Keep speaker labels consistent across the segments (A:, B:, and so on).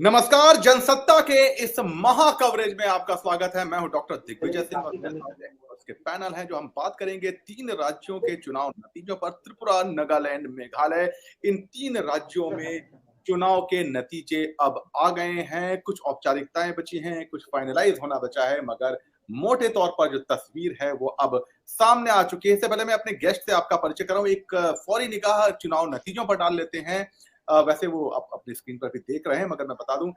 A: नमस्कार, जनसत्ता के इस महा कवरेज में आपका स्वागत है। मैं हूं डॉक्टर दिग्विजय सिंह और मेरे साथ उसके पैनल है जो हम बात करेंगे 3 राज्यों के चुनाव नतीजों पर। त्रिपुरा, नागालैंड, मेघालय, इन 3 राज्यों में चुनाव के नतीजे अब आ गए हैं। कुछ औपचारिकताएं बची हैं, कुछ फाइनलाइज होना बचा है, मगर मोटे तौर पर जो तस्वीर है वो अब सामने आ चुकी है। इससे पहले मैं अपने गेस्ट से आपका परिचय कराऊं, एक फौरी निगाह चुनाव नतीजों पर डाल लेते हैं। वैसे वो आप अपनी स्क्रीन पर भी देख रहे हैं, मगर मैं बता दूं,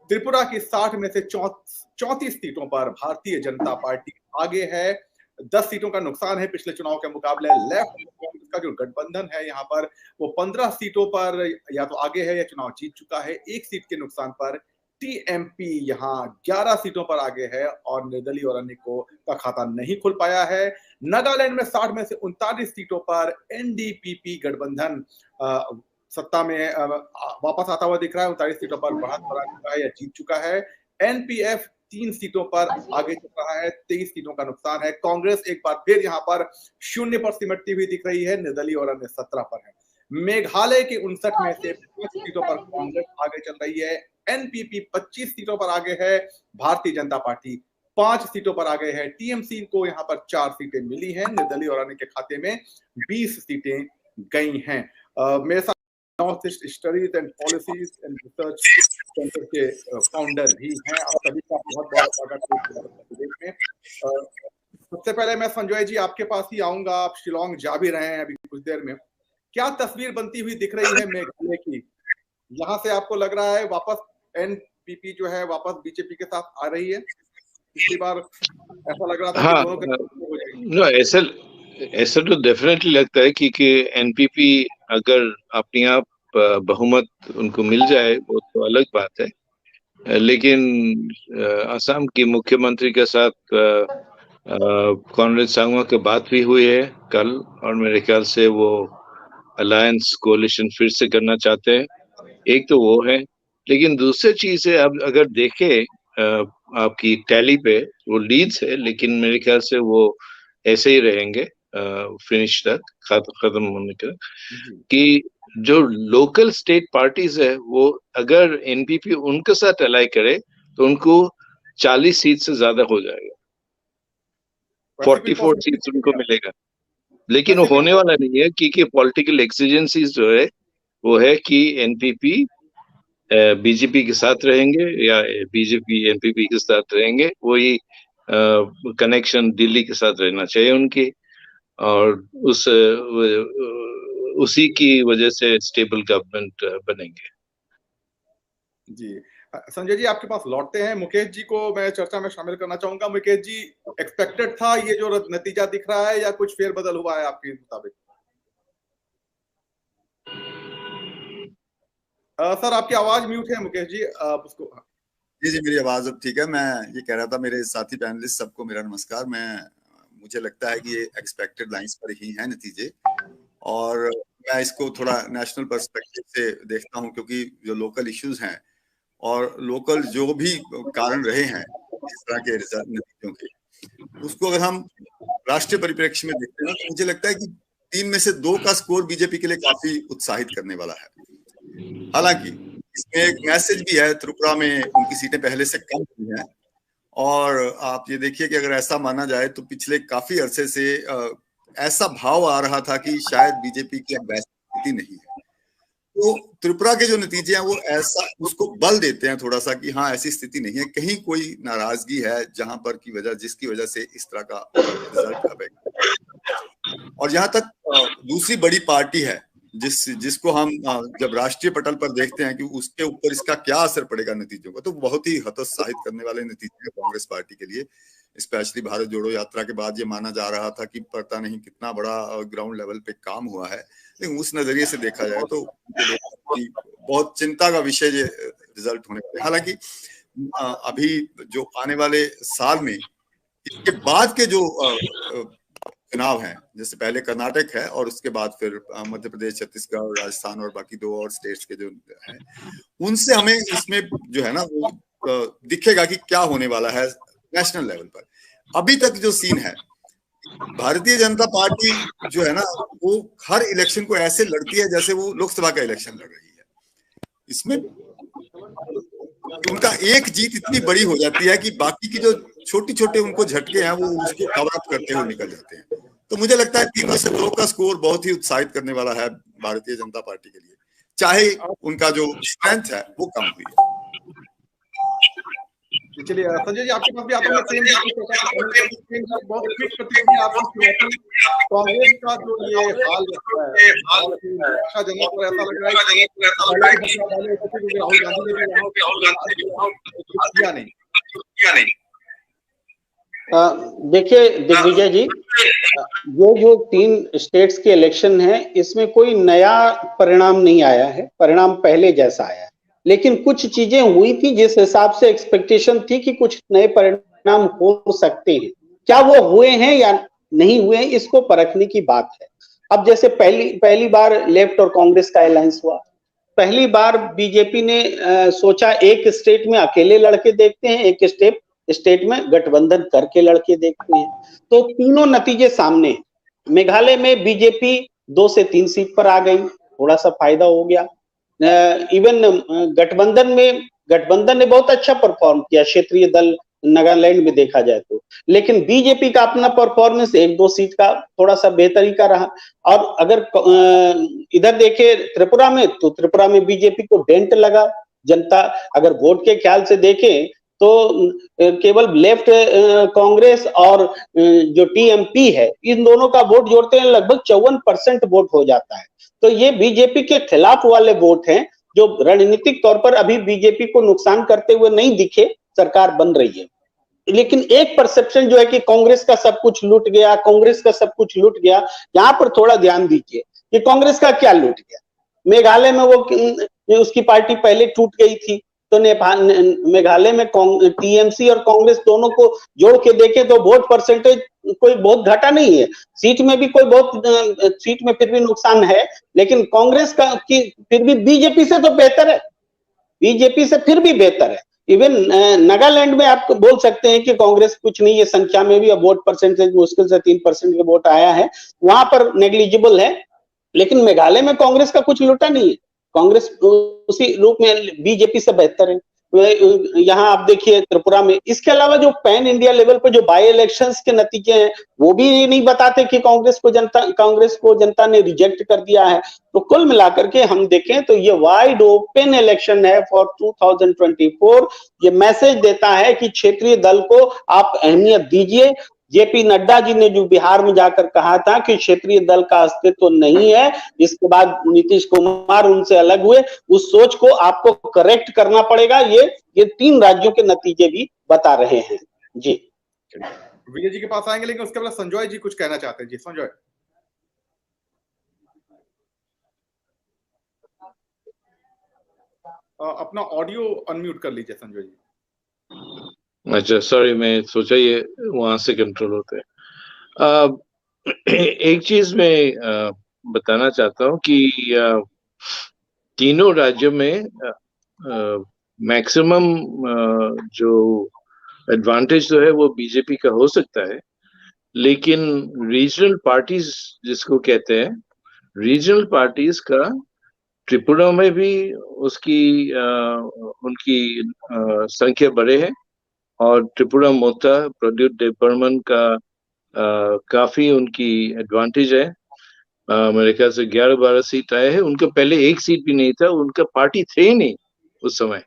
A: त्रिपुरा की 60 में से 34 सीटों पर भारतीय जनता पार्टी आगे है। 10 सीटों का नुकसान है पिछले चुनाव के मुकाबले। लेफ्ट कांग्रेस का जो गठबंधन है यहाँ पर, वो 15 सीटों पर या तो आगे है या चुनाव जीत चुका है। 1 सीट के नुकसान पर टीएमपी यहाँ 11 सीटों पर आगे है और निर्दलीय और अन्य को का खाता नहीं खुल पाया है। नागालैंड में 60 में से 39 सीटों पर एनडीपीपी गठबंधन सत्ता में वापस आता हुआ दिख रहा है। 39 सीटों पर बढ़त बना चुका है या जीत चुका है। एनपीएफ 3 सीटों पर आगे चल रहा है, 23 सीटों का नुकसान है। कांग्रेस एक बार फिर यहाँ पर शून्य पर सिमटती हुई दिख रही है। निर्दलीय और अन्य 17 पर है। मेघालय के 59 में से 5 सीटों पर कांग्रेस आगे चल रही है। एनपीपी 25 सीटों पर आगे है। भारतीय जनता पार्टी 5 सीटों पर आगे है। टीएमसी को यहाँ पर 4 सीटें मिली हैं। निर्दलीय और अन्य के खाते में 20 सीटें गई हैं। मेरे साथ north east studies and policies and research centre के फाउंडर भी हैं। आप सभी का बहुत बहुत स्वागत है। सबसे पहले मैं संजय जी आपके पास ही आऊंगा। आप शिलोंग जा भी रहे हैं अभी कुछ देर में। क्या तस्वीर बनती हुई दिख रही है मेघालय की? यहाँ से आपको लग रहा है वापस एनपीपी जो है वापस बीजेपी के साथ आ रही है? पिछली बार ऐसा लग रहा था कि दोनों
B: ऐसा तो डेफिनेटली लगता है कि एनपीपी अगर अपने आप बहुमत उनको मिल जाए वो तो अलग बात है। लेकिन असम की मुख्यमंत्री के साथ कॉनरेड सांगमा की बात भी हुई है कल, और मेरे ख्याल से वो अलायंस कोलिशन फिर से करना चाहते हैं। एक तो वो है, लेकिन दूसरी चीज है, अब अगर देखें आपकी टैली पे वो लीड्स है, लेकिन मेरे ख्याल से वो ऐसे ही रहेंगे फिनिश तक, खत्म होने का। कि जो लोकल स्टेट पार्टीज है वो अगर एनपीपी उनके साथ अलाई करे तो उनको 40 सीट से ज्यादा हो जाएगा। 44 सीट उनको मिलेगा, लेकिन वो होने वाला नहीं है क्योंकि पॉलिटिकल एक्सिजेंसीज जो है वो है कि एनपीपी बीजेपी के साथ रहेंगे या बीजेपी एनपीपी के साथ रहेंगे। वही कनेक्शन दिल्ली के साथ रहना चाहिए उनकी, और उसी की वजह से स्टेबल गवर्नमेंट बनेंगे।
A: जी संजय जी आपके पास लौटते हैं। मुकेश जी को मैं चर्चा में शामिल करना चाहूंगा। मुकेश जी, एक्सपेक्टेड था ये जो नतीजा दिख रहा है या कुछ फेरबदल हुआ है आपके मुताबिक? सर आपकी आवाज म्यूट है मुकेश जी, आप उसको।
C: जी मेरी आवाज अब ठीक है। मैं ये कह रहा था, मेरे साथी पैनलिस्ट सबको मेरा नमस्कार। मुझे लगता है कि ये एक्सपेक्टेड लाइंस पर ही है नतीजे, और मैं इसको थोड़ा नेशनल पर्सपेक्टिव से देखता हूं, क्योंकि जो लोकल इश्यूज हैं और लोकल जो भी कारण रहे हैं इस तरह के नतीजों के, उसको अगर हम राष्ट्रीय परिप्रेक्ष्य में देखते हैं तो मुझे लगता है कि 3 में से 2 का स्कोर बीजेपी के लिए काफी उत्साहित करने वाला है। हालांकि इसमें एक मैसेज भी है, त्रिपुरा में उनकी सीटें पहले से कम हुई हैं, और आप ये देखिए कि अगर ऐसा माना जाए तो पिछले काफी अरसे से ऐसा भाव आ रहा था कि शायद बीजेपी की अब वैसी स्थिति नहीं है। तो त्रिपुरा के जो नतीजे हैं वो ऐसा उसको बल देते हैं थोड़ा सा कि हाँ, ऐसी स्थिति नहीं है, कहीं कोई नाराजगी है जहां पर जिसकी वजह से इस तरह का रिजल्ट आएगा। और जहां तक दूसरी बड़ी पार्टी है जिसको हम जब राष्ट्रीय पटल पर देखते हैं कि उसके ऊपर इसका क्या असर पड़ेगा नतीजों का, तो बहुत ही हतोत्साहित करने वाले नतीजे हैं कांग्रेस पार्टी के लिए। स्पेशली भारत जोड़ो यात्रा के बाद ये माना जा रहा था कि पता नहीं कितना बड़ा ग्राउंड लेवल पे काम हुआ है, लेकिन उस नजरिए से देखा जाए तो बहुत चिंता का विषय ये रिजल्ट होने वाले। हालांकि अभी जो आने वाले साल में इसके बाद के जो चुनाव हैं, जैसे पहले कर्नाटक है और उसके बाद फिर मध्य प्रदेश, छत्तीसगढ़, राजस्थान और बाकी 2 और स्टेट्स के जो हैं, उनसे हमें इसमें जो है ना वो दिखेगा कि क्या होने वाला है नेशनल लेवल पर। अभी तक जो सीन है, भारतीय जनता पार्टी जो है ना वो हर इलेक्शन को ऐसे लड़ती है जैसे वो लोकसभा का इलेक्शन लड़ रही है। इसमें तो उनका एक जीत इतनी बड़ी हो जाती है कि बाकी की जो छोटी छोटे उनको झटके हैं वो उसको कवर अप करते हुए निकल जाते हैं। तो मुझे लगता है 3-2 का स्कोर बहुत ही उत्साहित करने वाला है भारतीय जनता पार्टी के लिए, चाहे उनका जो स्ट्रेंथ है वो कम हुई है।
A: चलिए संजय जी, आपके पास भी आता हूँ बहुत क्विक प्रतिक्रिया आपकी। कांग्रेस का जो ये हाल है आशाजनक, और ऐसा लग रहा है कि राहुल गांधी ने किया नहीं।
D: देखिए दिग्विजय जी, ये जो 3 स्टेट्स के इलेक्शन है इसमें कोई नया परिणाम नहीं आया है, परिणाम पहले जैसा आया है। लेकिन कुछ चीजें हुई थी जिस हिसाब से एक्सपेक्टेशन थी कि कुछ नए परिणाम हो सकते हैं, क्या वो हुए हैं या नहीं हुए हैं इसको परखने की बात है। अब जैसे पहली बार लेफ्ट और कांग्रेस का अलायंस हुआ, पहली बार बीजेपी ने सोचा एक स्टेट में अकेले लड़के देखते हैं, एक स्टेट में गठबंधन करके लड़के देखते हैं। तो तीनों नतीजे सामने। मेघालय में बीजेपी 2 से 3 सीट पर आ गई, थोड़ा सा फायदा हो गया। इवन गठबंधन ने बहुत अच्छा परफॉर्म किया क्षेत्रीय दल नागालैंड में देखा जाए तो, लेकिन बीजेपी का अपना परफॉर्मेंस 1-2 सीट का थोड़ा सा बेहतरी का रहा। और अगर इधर देखे त्रिपुरा में, तो त्रिपुरा में बीजेपी को डेंट लगा। जनता अगर वोट के ख्याल से देखें तो केवल लेफ्ट कांग्रेस और जो टीएमपी है, इन दोनों का वोट जोड़ते हैं लगभग 54% वोट हो जाता है। तो ये बीजेपी के खिलाफ वाले वोट हैं जो रणनीतिक तौर पर अभी बीजेपी को नुकसान करते हुए नहीं दिखे, सरकार बन रही है। लेकिन एक परसेप्शन जो है कि कांग्रेस का सब कुछ लूट गया, कांग्रेस का सब कुछ लूट गया, यहां पर थोड़ा ध्यान दीजिए कि कांग्रेस का क्या लूट गया। मेघालय में वो उसकी पार्टी पहले टूट गई थी, तो मेघालय में टीएमसी और कांग्रेस दोनों को जोड़ के देखें तो वोट परसेंटेज कोई बहुत घटा नहीं है। सीट में भी कोई बहुत सीट में फिर भी नुकसान है, लेकिन कांग्रेस का फिर भी बीजेपी से तो बेहतर है, बीजेपी से फिर भी बेहतर है। इवन नागालैंड में आप बोल सकते हैं कि कांग्रेस कुछ नहीं है संख्या में भी, अब वोट परसेंटेज मुश्किल से 3% के वोट आया है, वहां पर नेग्लिजिबल है। लेकिन मेघालय में कांग्रेस का कुछ लूटा नहीं है, कांग्रेस उसी रूप में बीजेपी से बेहतर है। यहाँ आप देखिए त्रिपुरा में। इसके अलावा जो पैन इंडिया लेवल पर जो बाई इलेक्शंस के नतीजे हैं वो भी नहीं बताते कि कांग्रेस को जनता ने रिजेक्ट कर दिया है। तो कुल मिलाकर के हम देखें तो ये वाइड ओपन इलेक्शन है फॉर 2024। ये मैसेज देता है कि क्षेत्रीय दल को आप अहमियत दीजिए। जेपी नड्डा जी ने जो बिहार में जाकर कहा था कि क्षेत्रीय दल का अस्तित्व तो नहीं है, इसके बाद नीतीश कुमार उनसे अलग हुए, उस सोच को आपको करेक्ट करना पड़ेगा। ये 3 राज्यों के नतीजे भी बता रहे हैं। जी
A: विजय जी के पास आएंगे, लेकिन उसके बाद संजय जी कुछ कहना चाहते हैं। जी संजय, अपना ऑडियो अनम्यूट कर लीजिए संजय जी।
B: अच्छा सॉरी, मैं सोचा ये वहां से कंट्रोल होते हैं। एक चीज मैं बताना चाहता हूँ कि तीनों राज्यों में मैक्सिमम जो एडवांटेज जो है वो बीजेपी का हो सकता है, लेकिन रीजनल पार्टीज जिसको कहते हैं, रीजनल पार्टीज का त्रिपुरा में भी उनकी संख्या बढ़े है, और त्रिपुरा मोर्चा प्रद्युत देवबर्मन का काफी उनकी एडवांटेज है। मेरे ख्याल से 11-12 सीट आए हैं, उनका पहले 1 सीट भी नहीं था, उनका पार्टी थे ही नहीं उस समय।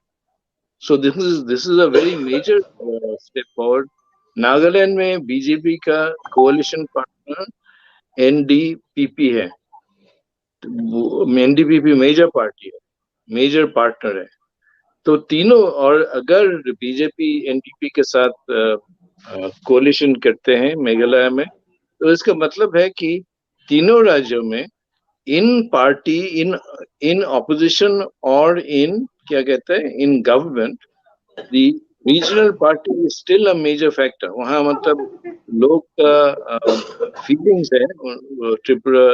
B: So this is a very major step forward. Nagaland में बीजेपी का कोalition पार्टनर एनडीपीपी है। एनडीपीपी मेजर पार्टी है, मेजर पार्टनर है। तो तीनों, और अगर बीजेपी एनडीपी के साथ कोalition करते हैं मेघालय में, तो इसका मतलब है कि तीनों राज्यों में इन ऑपोजिशन और इन क्या कहते हैं in government, the regional party is still a major factor. वहां मतलब लोग का फीलिंग्स है त्रिपुरा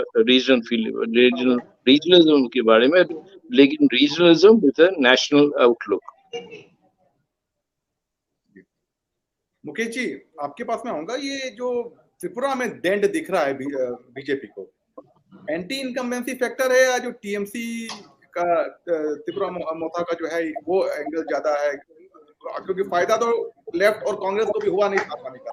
B: रीजनलिज्म के बारे में, लेकिन regionalism with a national outlook.
A: Mukesh ji, आपके पास में आऊंगा। ये जो त्रिपुरा में डेंट दिख रहा है बीजेपी को, एंटी इनकम्बेंसी फैक्टर है या जो टीएमसी त्रिपुरा मोथा का जो है वो एंगल ज्यादा है, क्योंकि फायदा तो लेफ्ट और कांग्रेस को भी हुआ नहीं आसानी का।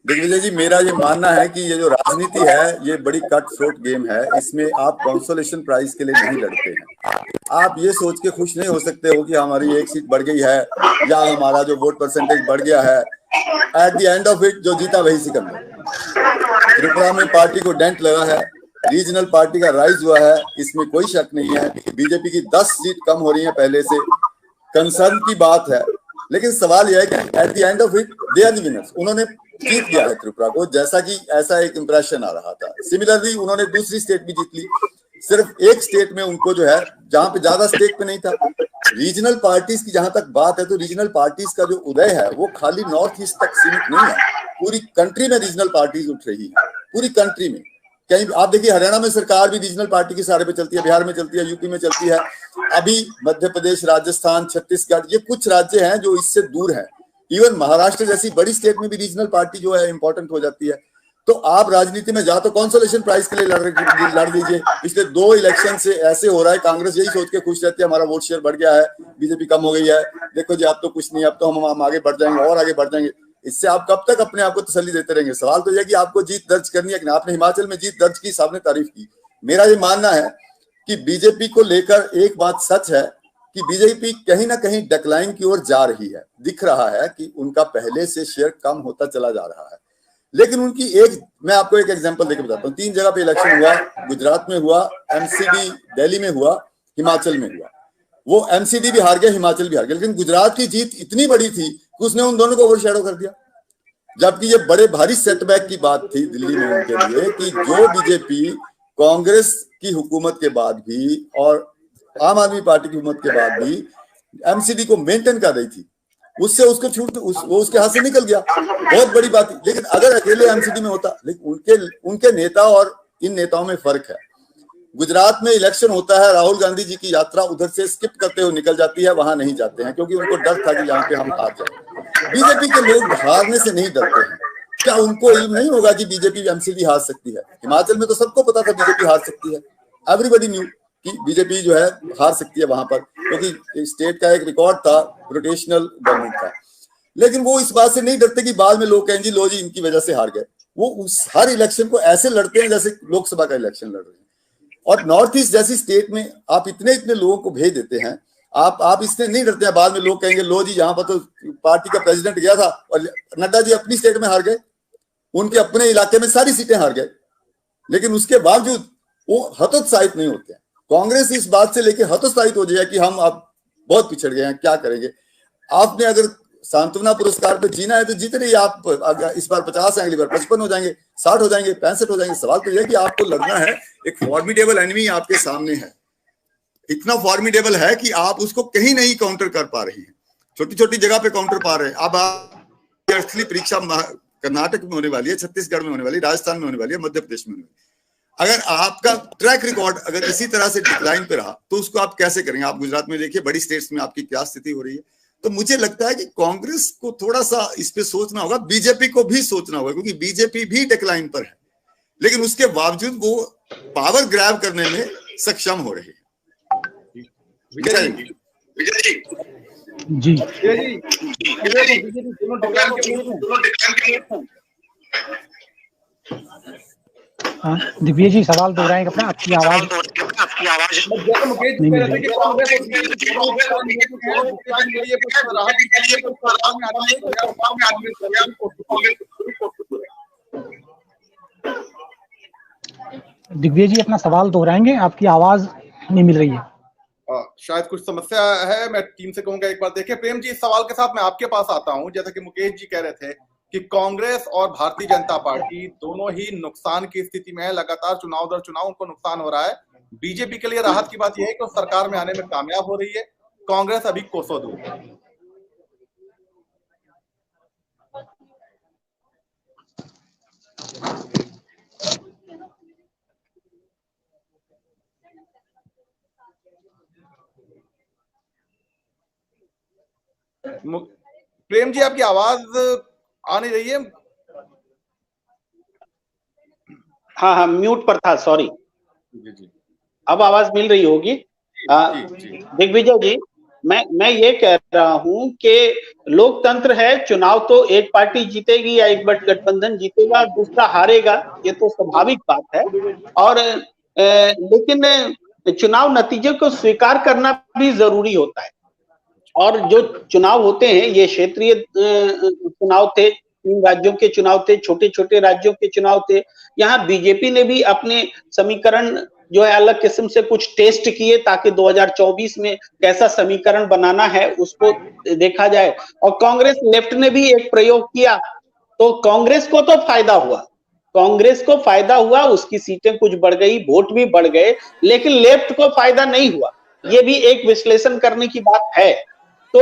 C: दिग्विजय जी, मेरा ये मानना है कि ये जो राजनीति है ये बड़ी कट थ्रोट गेम है। इसमें आप कंसोलेशन प्राइज के लिए नहीं लड़ते हैं। आप ये सोच के खुश नहीं हो सकते हो कि हमारी एक सीट बढ़ गई है या हमारा जो वोट परसेंटेज बढ़ गया है। Eight the end of it जो जीता वही सिकंदर। त्रिपुरा में पार्टी को डेंट लगा है, रीजनल पार्टी का राइज हुआ है, इसमें कोई शक नहीं है। बीजेपी की 10 सीट कम हो रही है पहले से, कंसर्न की बात है। लेकिन सवाल यह है कि at the end of it they are the winners. उन्होंने जीत लिया है त्रिपुरा को, जैसा कि ऐसा एक इंप्रेशन आ रहा था। सिमिलरली उन्होंने दूसरी स्टेट भी जीत ली। सिर्फ एक स्टेट में उनको जो है जहां पे ज्यादा स्टेट पे नहीं था। रीजनल पार्टीज की जहां तक बात है तो रीजनल पार्टीज का जो उदय है वो खाली नॉर्थ ईस्ट तक सीमित नहीं है, पूरी कंट्री में रीजनल पार्टीज उठ रही है, पूरी कंट्री में। कहीं आप देखिए हरियाणा में सरकार भी रीजनल पार्टी के सहारे पे चलती है, बिहार में चलती है, यूपी में चलती है, अभी मध्य प्रदेश, राजस्थान, छत्तीसगढ़, ये कुछ राज्य हैं जो इससे दूर है। इवन महाराष्ट्र जैसी बड़ी स्टेट में भी रीजनल पार्टी जो है इंपॉर्टेंट हो जाती है। तो आप राजनीति में जा तो कंसोलेशन प्राइज के लिए लड़ लीजिए। पिछले 2 इलेक्शन से ऐसे हो रहा है, कांग्रेस यही सोच के खुश रहती है हमारा वोट शेयर बढ़ गया है, बीजेपी कम हो गई है, देखो जी अब तो कुछ नहीं, अब तो हम आगे बढ़ जाएंगे और आगे बढ़ जाएंगे। इससे आप कब तक अपने आप को तसल्ली देते रहेंगे? सवाल तो यह कि आपको जीत दर्ज करनी है कि आपने हिमाचल में जीत दर्ज की, सबने तारीफ की। मेरा ये मानना है कि बीजेपी को लेकर एक बात सच है कि बीजेपी कहीं ना कहीं डिक्लाइन की ओर जा रही है। दिख रहा है कि उनका पहले से शेयर कम होता चला जा रहा है। लेकिन उनकी मैं आपको एक एग्जांपल देकर बताता हूँ। 3 जगह पे इलेक्शन हुआ, गुजरात में हुआ, एमसीडी दिल्ली में हुआ, हिमाचल में हुआ। वो एमसीडी भी हार गया, हिमाचल भी हार गया, लेकिन गुजरात की जीत इतनी बड़ी थी कि उसने उन दोनों को ओवरशैडो कर दिया। जबकि ये बड़े भारी सेटबैक की बात थी दिल्ली में उनके लिए कि जो बीजेपी कांग्रेस की हुकूमत के बाद भी और आम आदमी पार्टी की हुकूमत के बाद भी एमसीडी को मेंटेन कर रही थी, उससे उसको छूट वो उसके हाथ से निकल गया। बहुत बड़ी बात थी। लेकिन अगर अकेले एमसीडी में होता, लेकिन उनके नेता और इन नेताओं में फर्क है। गुजरात में इलेक्शन होता है, राहुल गांधी जी की यात्रा उधर से स्किप करते हुए निकल जाती है, वहां नहीं जाते हैं क्योंकि उनको डर था कि यहाँ पे हम हार जाए। बीजेपी के लोग हारने से नहीं डरते हैं। क्या उनको इल्म नहीं होगा कि बीजेपी एमसीडी हार सकती है? हिमाचल में तो सबको पता था बीजेपी हार सकती है, एवरीबॉडी न्यू कि बीजेपी जो है हार सकती है वहां पर, क्योंकि स्टेट का एक रिकॉर्ड था, रोटेशनल गवर्नमेंट था। लेकिन वो इस बात से नहीं डरते कि बाद में लोग कहें जी लो जी इनकी वजह से हार गए। वो उस हर इलेक्शन को ऐसे लड़ते हैं जैसे लोकसभा का इलेक्शन लड़ रहे हैं। और नॉर्थ ईस्ट जैसी स्टेट में आप इतने लोगों को भेज देते हैं, आप इससे नहीं डरते हैं बाद में लोग कहेंगे लो जी यहाँ पर तो पार्टी का प्रेसिडेंट गया था और नड्डा जी अपनी स्टेट में हार गए, उनके अपने इलाके में सारी सीटें हार गए, लेकिन उसके बावजूद वो हतोत्साहित नहीं होते हैं। कांग्रेस इस बात से लेकर हतोत्साहित हो जाए कि हम अब बहुत पिछड़ गए हैं, क्या करेंगे। आपने अगर सांत्वना पुरस्कार पे जीना है तो जीते रहिए। आप इस बार 50 हैं, अगली बार 55 हो जाएंगे, 60 हो जाएंगे, 65 हो जाएंगे। सवाल तो यह है कि आपको लड़ना है, एक फॉर्मिडेबल एनिमी आपके सामने है, इतना फॉर्मिडेबल है कि आप उसको कहीं नहीं काउंटर कर पा रही हैं, छोटी छोटी जगह पे काउंटर पा रहे हैं। अब असली परीक्षा कर्नाटक में होने वाली है, छत्तीसगढ़ में होने वाली है, राजस्थान में होने वाली है, मध्य प्रदेश में होने वाली है। अगर आपका ट्रैक रिकॉर्ड अगर इसी तरह से डिक्लाइन पे रहा तो उसको आप कैसे करेंगे? आप गुजरात में देखिए, बड़ी स्टेट्स में आपकी क्या स्थिति हो रही है। तो मुझे लगता है कि कांग्रेस को थोड़ा सा इस पे सोचना होगा, बीजेपी को भी सोचना होगा, क्योंकि बीजेपी भी डिक्लाइन पर है, लेकिन उसके बावजूद वो पावर ग्रैब करने में सक्षम हो रही है।
D: जी दिव्य जी सवाल दोहराएंगे अपना, आपकी आवाज दिव्य जी अपना सवाल दोहराएंगे, आपकी आवाज नहीं मिल रही है।
A: शायद कुछ समस्या है, मैं टीम से कहूंगा एक बार देखें। प्रेम जी, इस सवाल के साथ मैं आपके पास आता हूं। जैसा कि मुकेश जी कह रहे थे कि कांग्रेस और भारतीय जनता पार्टी दोनों ही नुकसान की स्थिति में है, लगातार चुनाव दर चुनाव उनको नुकसान हो रहा है। बीजेपी के लिए राहत की बात यह है कि वो सरकार में आने में कामयाब हो रही है, कांग्रेस अभी कोसों दूर है। प्रेम जी आपकी आवाज आ नहीं रही है।
D: हाँ हाँ, म्यूट पर था, सॉरी।
A: जी जी
D: अब आवाज मिल रही होगी।
A: जी।
D: दिग्विजय जी, मैं ये कह रहा हूं कि लोकतंत्र है, चुनाव तो एक पार्टी जीतेगी या एक गठबंधन जीतेगा, दूसरा हारेगा, ये तो स्वाभाविक बात है। और लेकिन चुनाव नतीजे को स्वीकार करना भी जरूरी होता है। और जो चुनाव होते हैं, ये क्षेत्रीय चुनाव थे, 3 राज्यों के चुनाव थे, छोटे छोटे राज्यों के चुनाव थे। यहाँ बीजेपी ने भी अपने समीकरण जो है अलग किस्म से कुछ टेस्ट किए, ताकि 2024 में कैसा समीकरण बनाना है उसको देखा जाए। और कांग्रेस लेफ्ट ने भी एक प्रयोग किया, तो कांग्रेस को तो फायदा हुआ, कांग्रेस को फायदा हुआ, उसकी सीटें कुछ बढ़ गई, वोट भी बढ़ गए, लेकिन लेफ्ट को फायदा नहीं हुआ। ये भी एक विश्लेषण करने की बात है। तो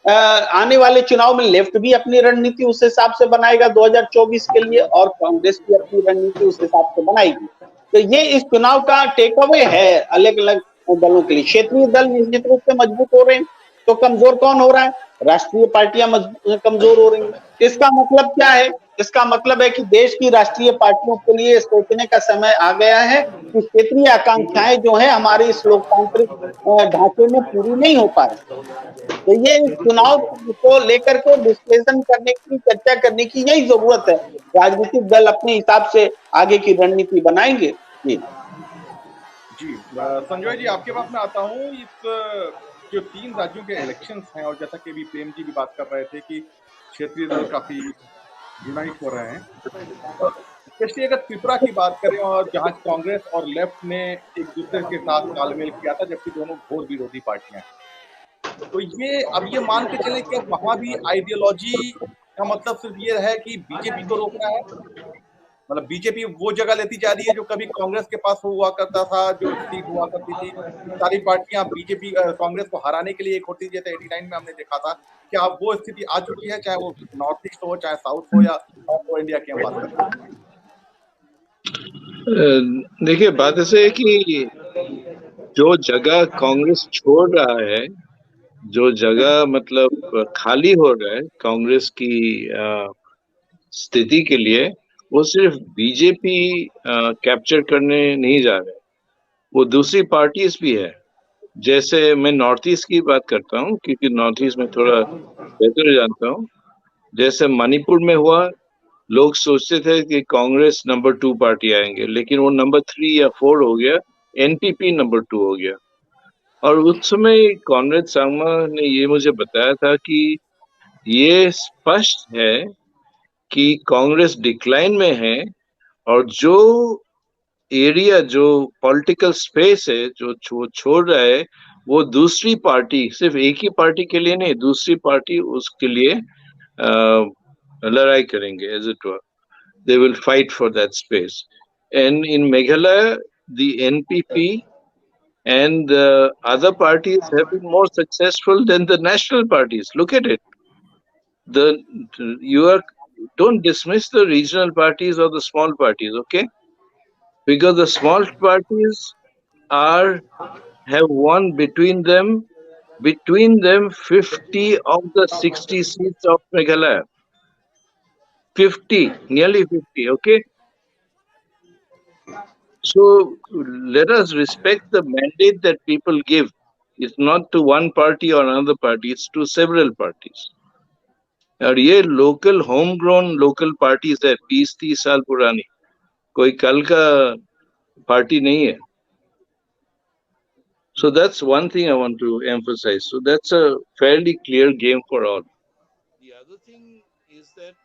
D: आने वाले चुनाव में लेफ्ट भी अपनी रणनीति उस हिसाब से बनाएगा 2024 के लिए, और कांग्रेस भी अपनी रणनीति उस हिसाब से बनाएगी। तो ये इस चुनाव का टेक अवे है अलग अलग दलों के लिए। क्षेत्रीय दल निश्चित रूप से मजबूत हो रहे हैं, तो कमजोर कौन हो रहा है? राष्ट्रीय पार्टियां कमजोर हो रही हैं। इसका मतलब क्या है? इसका मतलब है कि देश की राष्ट्रीय पार्टियों के लिए सोचने का समय आ गया है कि क्षेत्रीय आकांक्षाएं जो है हमारे इस लोकतांत्रिक ढांचे में पूरी नहीं हो पा रही। तो ये इस चुनाव को लेकर के विश्लेषण करने की, चर्चा करने की यही जरूरत है। राजनीतिक दल अपने हिसाब से आगे की रणनीति बनाएंगे। जी
A: संजय जी, आपके पास मैं आता हूँ। इस जो 3 राज्यों के इलेक्शंस हैं, और जैसा कि अभी प्रेम जी भी बात कर रहे थे कि क्षेत्रीय दल काफी यूनाइट हो रहे हैं, स्पेशली अगर त्रिपुरा की बात करें, और जहां कांग्रेस और लेफ्ट ने एक दूसरे के साथ तालमेल किया था, जबकि दोनों घोर विरोधी पार्टियां हैं। तो ये अब ये मान के चले कि अब वहां भी आइडियोलॉजी का मतलब सिर्फ ये है कि बीजेपी को रोकना है। मतलब बीजेपी वो जगह लेती जा रही है जो कभी कांग्रेस के पास हुआ करता था, जो सीट हुआ करती थी। सारी पार्टियां बीजेपी कांग्रेस को हराने के लिए एक होती, जैसे 89 में हमने देखा था। क्या अब वो स्थिति आ चुकी है, चाहे वो नॉर्थ ईस्ट हो, चाहे साउथ हो, या नॉर्थ इंडिया की हम बात करें?
B: देखिए, बात ऐसे है कि जो जगह कांग्रेस छोड़ रहा है, जो जगह मतलब खाली हो रहा है कांग्रेस की स्थिति के लिए, वो सिर्फ बीजेपी कैप्चर करने नहीं जा रहे, वो दूसरी पार्टीज भी है। जैसे मैं नॉर्थ ईस्ट की बात करता हूँ, क्योंकि नॉर्थ ईस्ट में थोड़ा बेहतर जानता हूँ। जैसे मणिपुर में हुआ, लोग सोचते थे कि कांग्रेस नंबर 2 पार्टी आएंगे, लेकिन वो नंबर 3 या 4 हो गया, एनपीपी नंबर 2 हो गया। और उस समय कॉनरेड सांगमा ने ये मुझे बताया था कि ये स्पष्ट है कि कांग्रेस डिक्लाइन में है, और जो एरिया, जो पॉलिटिकल स्पेस है जो छोड़ रहा है, वो दूसरी पार्टी, सिर्फ एक ही पार्टी के लिए नहीं, दूसरी पार्टी उसके लिए लड़ाई करेंगे, as it were they will fight for that space. And in Meghalaya, the NPP and the other parties have been more successful than the national parties. Look at it. Don't dismiss the regional parties or the small parties, okay? Because the small parties have won between them 50 of the 60 seats of Meghalaya. 50, nearly 50, okay? So let us respect the mandate that people give. It's not to one party or another party, it's to several parties. और ये local home grown local parties है, 20-30 साल पुरानी, कोई कल का party नहीं है. So that's one thing I want to emphasize. So that's a fairly clear game for all. The other thing is that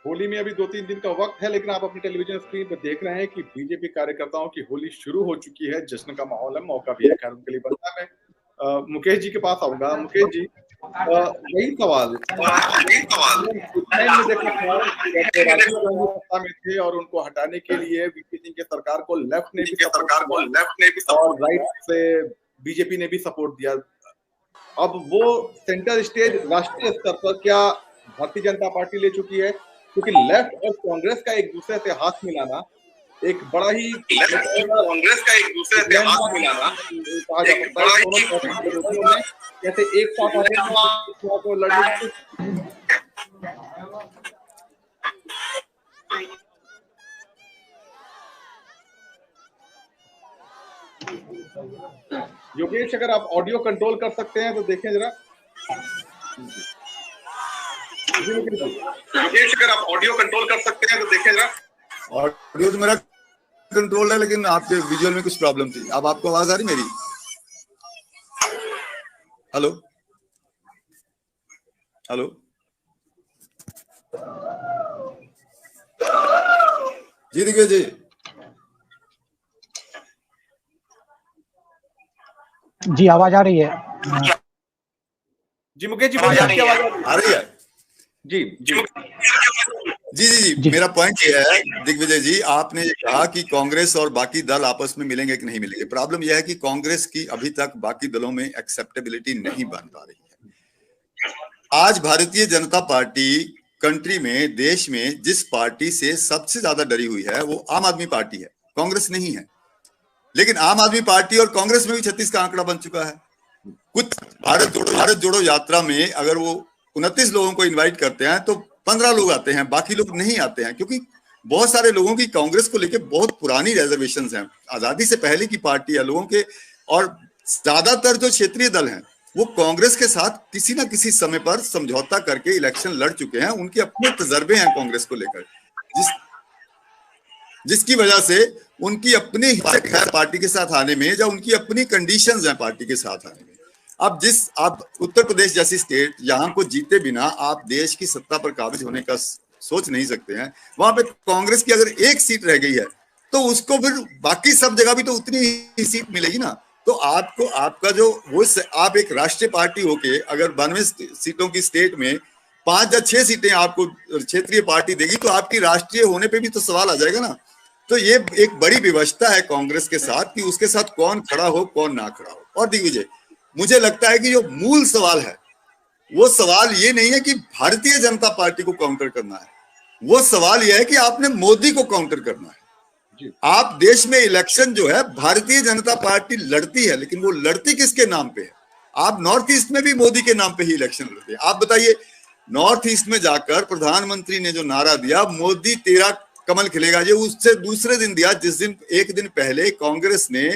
A: Holi में अभी 2-3 दिन का वक्त है, लेकिन आप अपनी टेलीविजन स्क्रीन पर देख रहे हैं कि बीजेपी कार्यकर्ताओं की होली शुरू हो चुकी है। जश्न का माहौल है, मौका भी है, खैर उनके लिए बनता है। मुकेश जी के पास आऊंगा। मुकेश जी, यही सवाल सत्ता में थे और उनको हटाने के लिए वीपी सिंह के सरकार को लेफ्ट ने भी और राइट से बीजेपी ने भी सपोर्ट दिया। अब वो सेंटर स्टेज राष्ट्रीय स्तर पर क्या भारतीय जनता पार्टी ले चुकी है? क्योंकि लेफ्ट और कांग्रेस का एक दूसरे से हाथ मिलाना एक बड़ा ही जैसे एक साथ लड़ने योगेश, अगर आप ऑडियो कंट्रोल कर सकते हैं तो देखें जरा। योगेश, अगर आप ऑडियो कंट्रोल कर सकते हैं तो देखें जरा।
C: ऑडियो तो मेरा कंट्रोल है, लेकिन आपके विजुअल में कुछ प्रॉब्लम थी। अब आपको आवाज आ रही मेरी? हेलो हेलो जी दिग्विजय जी।
E: जी आवाज आ रही है?
A: जी मुकेश जी बोलिए, आपकी आवाज
C: आ रही है?
A: जी जी
C: जी जी जी मेरा पॉइंट ये है दिग्विजय जी, आपने ये कहा कि कांग्रेस और बाकी दल आपस में मिलेंगे कि नहीं मिलेंगे। प्रॉब्लम यह है कि कांग्रेस की अभी तक बाकी दलों में एक्सेप्टेबिलिटी नहीं बन पा रही है। आज भारतीय जनता पार्टी कंट्री में, देश में जिस पार्टी से सबसे ज्यादा डरी हुई है वो आम आदमी पार्टी है, कांग्रेस नहीं है। लेकिन आम आदमी पार्टी और कांग्रेस में भी 36 का आंकड़ा बन चुका है। कुछ भारत जोड़ो यात्रा में अगर वो 29 लोगों को इनवाइट करते हैं तो 15 लोग आते हैं, बाकी लोग नहीं आते हैं, क्योंकि बहुत सारे लोगों की कांग्रेस को लेकर बहुत पुरानी रिजर्वेशंस हैं। आजादी से पहले की पार्टी है लोगों के, और ज्यादातर जो क्षेत्रीय दल हैं वो कांग्रेस के साथ किसी ना किसी समय पर समझौता करके इलेक्शन लड़ चुके हैं। उनके अपने तजर्बे हैं कांग्रेस को लेकर, जिसकी वजह से उनकी अपनी पार्टी के साथ आने में, या उनकी अपनी कंडीशंस हैं पार्टी के साथ आने में। अब आप उत्तर प्रदेश जैसी स्टेट, यहाँ को जीते बिना आप देश की सत्ता पर काबिज होने का सोच नहीं सकते हैं। वहां पे कांग्रेस की अगर एक सीट रह गई है तो उसको फिर बाकी सब जगह भी तो उतनी ही सीट मिलेगी ना। तो आपको आपका जो वो, आप एक राष्ट्रीय पार्टी होके अगर 92 सीटों की स्टेट में 5 या 6 सीटें आपको क्षेत्रीय पार्टी देगी तो आपकी राष्ट्रीय होने पे भी तो सवाल आ जाएगा ना। तो ये एक बड़ी विवशता है कांग्रेस के साथ कि उसके साथ कौन खड़ा हो कौन ना खड़ा हो। और दिग्विजय, मुझे लगता है कि जो मूल सवाल है वो सवाल ये नहीं है कि भारतीय जनता पार्टी को काउंटर करना है, वो सवाल यह है कि आपने मोदी को काउंटर करना है। आप देश में इलेक्शन जो है भारतीय जनता पार्टी लड़ती है, लेकिन वो लड़ती किसके नाम पे है? आप नॉर्थ ईस्ट में भी मोदी के नाम पे ही इलेक्शन लड़ते हैं। आप बताइए, नॉर्थ ईस्ट में जाकर प्रधानमंत्री ने जो नारा दिया, मोदी तेरा कमल खिलेगा, ये उससे दूसरे दिन दिया जिस दिन एक दिन पहले कांग्रेस ने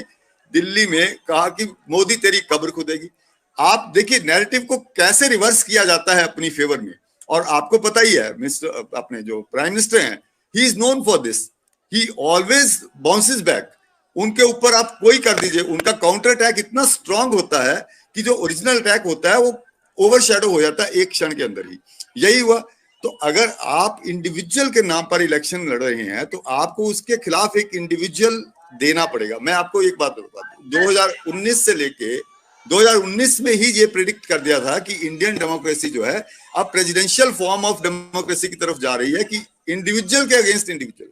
C: दिल्ली में कहा कि मोदी तेरी कब्र खुदेगी। आप देखिए नैरेटिव को कैसे रिवर्स किया जाता है अपनी फेवर में। और आपको पता ही है मिस्टर अपने जो प्राइम मिनिस्टर हैं, he is known for this, he always bounces back. उनके ऊपर आप कोई कर दीजिए, उनका काउंटर अटैक इतना स्ट्रांग होता है कि जो ओरिजिनल अटैक होता है वो ओवरशैडो हो जाता है एक क्षण के अंदर ही। यही हुआ। तो अगर आप इंडिविजुअल के नाम पर इलेक्शन लड़ रहे हैं तो आपको उसके खिलाफ एक इंडिविजुअल देना पड़ेगा। मैं आपको एक बात बता दूं, 2019 से लेके 2019 में ही ये प्रेडिक्ट कर दिया था कि इंडियन डेमोक्रेसी जो है अब प्रेसिडेंशियल फॉर्म ऑफ डेमोक्रेसी की तरफ जा रही है, कि इंडिविजुअल के अगेंस्ट इंडिविजुअल।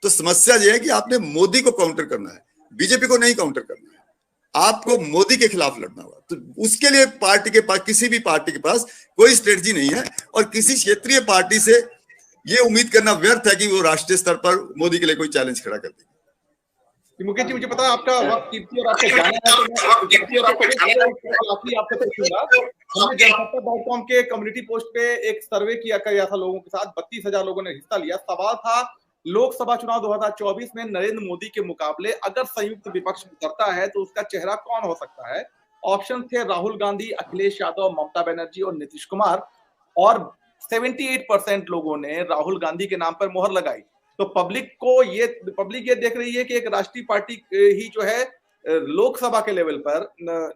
C: तो समस्या ये है कि आपने मोदी को काउंटर करना है, बीजेपी को नहीं काउंटर करना है, आपको मोदी के खिलाफ लड़ना होगा। तो उसके लिए पार्टी के पास, किसी भी पार्टी के पास कोई स्ट्रेटजी नहीं है, और किसी क्षेत्रीय पार्टी से ये उम्मीद करना व्यर्थ है कि वो राष्ट्रीय स्तर पर मोदी के लिए कोई चैलेंज खड़ा कर देगी।
A: मुकेश जी, मुझे पता है आपका वक्त कीमती और आपको जाना है, तो मैं आपसे पूछूंगा। हमने जनसत्ता.com के कम्युनिटी पोस्ट पे एक सर्वे किया गया था लोगों के साथ, 32,000 लोगों ने हिस्सा लिया। सवाल था, लोकसभा चुनाव 2024 में नरेंद्र मोदी के मुकाबले अगर संयुक्त विपक्ष उतरता है तो उसका चेहरा कौन हो सकता है? ऑप्शन थे राहुल गांधी, अखिलेश यादव, ममता बनर्जी और नीतीश कुमार। और 78% लोगों ने राहुल गांधी के नाम पर मोहर लगाई। तो पब्लिक ये देख रही है कि एक राष्ट्रीय पार्टी ही जो है लोकसभा के लेवल पर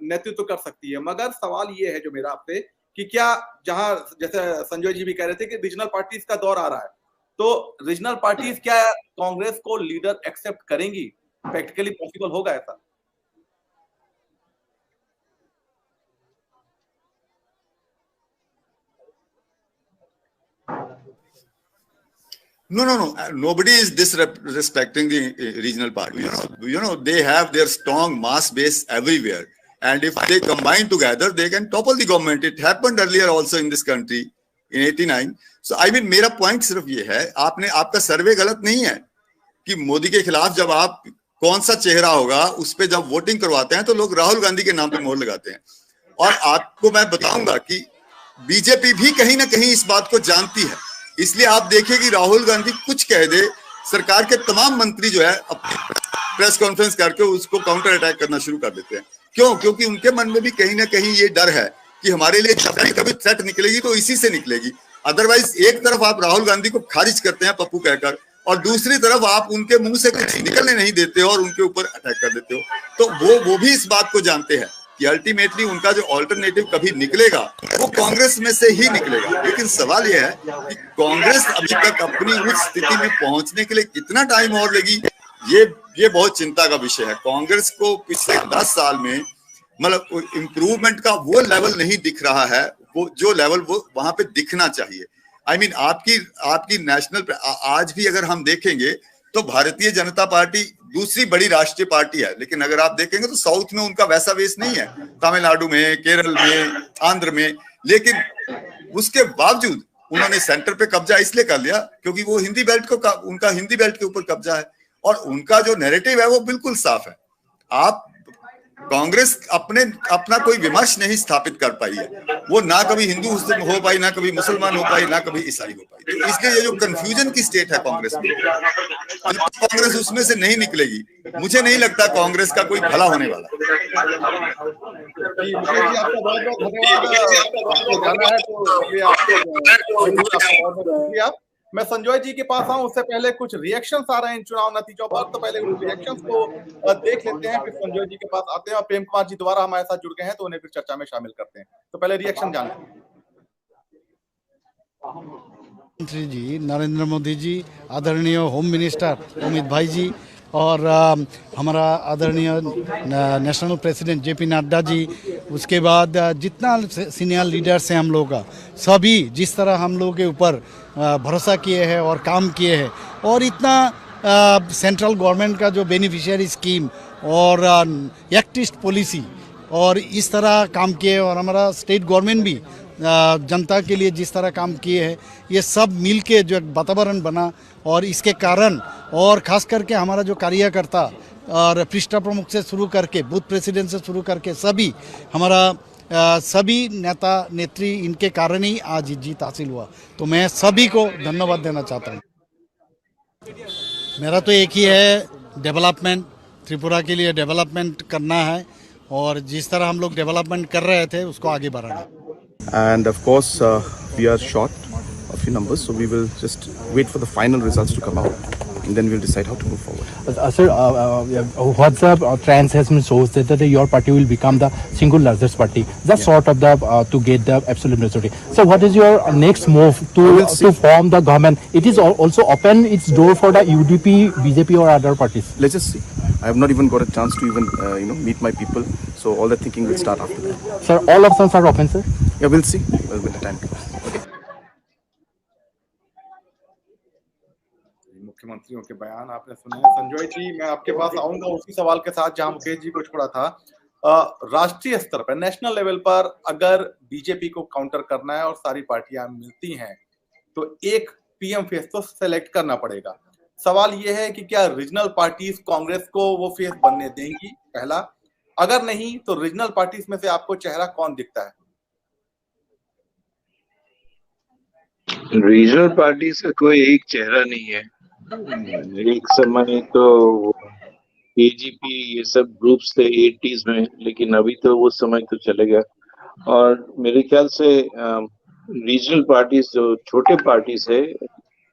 A: नेतृत्व कर सकती है। मगर सवाल ये है जो मेरा आपसे, कि क्या जहां जैसे संजय जी भी कह रहे थे कि रीजनल पार्टीज का दौर आ रहा है, तो रीजनल पार्टीज क्या कांग्रेस को लीडर एक्सेप्ट करेंगी? प्रैक्टिकली पॉसिबल होगा ऐसा?
C: No. Nobody is disrespecting the regional parties. They have their strong mass base everywhere, and if they combine together, they can topple the government. It happened earlier also in this country in 89. So I mean, मेरा point सिर्फ ये है, आपका सर्वे गलत नहीं है कि मोदी के खिलाफ जब आप कौन सा चेहरा होगा उस पे जब वोटिंग करवाते हैं तो लोग राहुल गांधी के नाम पे मोहर लगाते हैं। और आपको मैं बताऊंगा कि बीजेपी भी कहीं ना कहीं इस बात को जानती है, इसलिए आप देखिए कि राहुल गांधी कुछ कह दे, सरकार के तमाम मंत्री जो है अपने प्रेस कॉन्फ्रेंस करके उसको काउंटर अटैक करना शुरू कर देते हैं। क्यों? क्योंकि उनके मन में भी कहीं ना कहीं ये डर है कि हमारे लिए कभी थ्रेट निकलेगी तो इसी से निकलेगी। अदरवाइज एक तरफ आप राहुल गांधी को खारिज करते हैं पप्पू कहकर, और दूसरी तरफ आप उनके मुंह से कुछ निकलने नहीं देते हो और उनके ऊपर अटैक कर देते हो। तो वो भी इस बात को जानते हैं कि अल्टीमेटली उनका जो ऑल्टरनेटिव कभी निकलेगा वो कांग्रेस में से ही निकलेगा। लेकिन सवाल यह है कि कांग्रेस अभी तक अपनी उस स्थिति में पहुंचने के लिए कितना टाइम और लेगी, ये बहुत चिंता का विषय है। कांग्रेस को पिछले 10 साल में मतलब इम्प्रूवमेंट का वो लेवल नहीं दिख रहा है, वो जो लेवल वो वहां पे दिखना चाहिए। I mean, आपकी नेशनल आज भी अगर हम देखेंगे तो भारतीय जनता पार्टी दूसरी बड़ी राष्ट्रीय पार्टी है, लेकिन अगर आप देखेंगे तो साउथ में उनका वैसा बेस नहीं है, तमिलनाडु में, केरल में, आंध्र में। लेकिन उसके बावजूद उन्होंने सेंटर पे कब्जा इसलिए कर लिया क्योंकि वो उनका हिंदी बेल्ट के ऊपर कब्जा है और उनका जो नैरेटिव है वो बिल्कुल साफ है। आप कांग्रेस अपना कोई विमर्श नहीं स्थापित कर पाई है, वो ना कभी हिंदू हो पाई, ना कभी मुसलमान हो पाई, ना कभी ईसाई हो पाई। तो इसलिए ये जो कंफ्यूजन की स्टेट है कांग्रेस में, कांग्रेस उसमें से नहीं निकलेगी। मुझे नहीं लगता कांग्रेस का कोई भला होने वाला।
A: मैं संजय जी के पास आऊं उससे पहले कुछ रिएक्शंस आ रहे हैं इन चुनाव नतीजों पर, तो पहले उन रिएक्शंस को देख लेते हैं, फिर संजय जी के पास आते हैं। और प्रेम कुमार जी दोबारा हमारे साथ जुड़ गए हैं तो उन्हें फिर चर्चा में शामिल करते हैं। तो पहले रिएक्शन जान लें।
F: मंत्री जी, नरेंद्र मोदी जी, आदरणीय होम मिनिस्टर अमित भाई जी और हमारा आदरणीय national president JP Nadda ji, उसके बाद जितना सीनियर लीडर्स हैं हम लोग का, सभी जिस तरह हम लोग के ऊपर भरोसा किए हैं और काम किए हैं, और इतना सेंट्रल गवर्नमेंट का जो बेनिफिशियरी स्कीम और एक्टिस्ट पॉलिसी और इस तरह काम किए, और हमारा स्टेट गवर्नमेंट भी जनता के लिए जिस तरह काम किए हैं, ये सब मिलके जो वातावरण बना, और इसके कारण और ख़ास करके हमारा जो कार्यकर्ता और पृष्ठ प्रमुख से शुरू करके बूथ प्रेसिडेंट से शुरू करके सभी हमारा सभी नेता नेत्री, इनके कारण ही आज जीत हासिल हुआ। तो मैं सभी को धन्यवाद देना चाहता हूँ। मेरा तो एक ही है, डेवलपमेंट, त्रिपुरा के लिए डेवलपमेंट करना है, और जिस तरह हम लोग डेवलपमेंट कर रहे थे उसको आगे बढ़ाना।
G: And of course, we are short a few numbers, so we will just wait for the final results to come out, and then we'll decide how to move forward.
H: Sir, WhatsApp trends has been shows that your party will become the single largest party, just sort of the to get the absolute majority. So, what is your next move to form the government? It is also open its door for the UDP, BJP, or other parties.
G: Let's just see. I have not even got a chance to even meet my people, so all the thinking will start after that.
H: Sir, all options are open, sir.
G: Yeah, we'll see when the time comes. Okay.
A: मुख्यमंत्रियों के बयान आपने सुने। संजय जी, मैं आपके पास आऊंगा उसी सवाल के साथ जहां मुकेश जी को छोड़ा था। राष्ट्रीय स्तर पर, नेशनल लेवल पर अगर बीजेपी को काउंटर करना है और सारी पार्टियां मिलती हैं तो एक पीएम फेस तो सेलेक्ट करना पड़ेगा। सवाल यह है कि क्या रीजनल पार्टीज कांग्रेस को वो फेस बनने देंगी, पहला। अगर नहीं तो रीजनल पार्टीज में से आपको चेहरा कौन दिखता है?
B: रीजनल पार्टीज का कोई एक चेहरा नहीं है। एक समय तो एजीपी ये सब ग्रुप्स थे 80s में, लेकिन अभी तो वो समय तो चले गया। और मेरे ख्याल से रीजनल पार्टीज जो छोटे पार्टीज है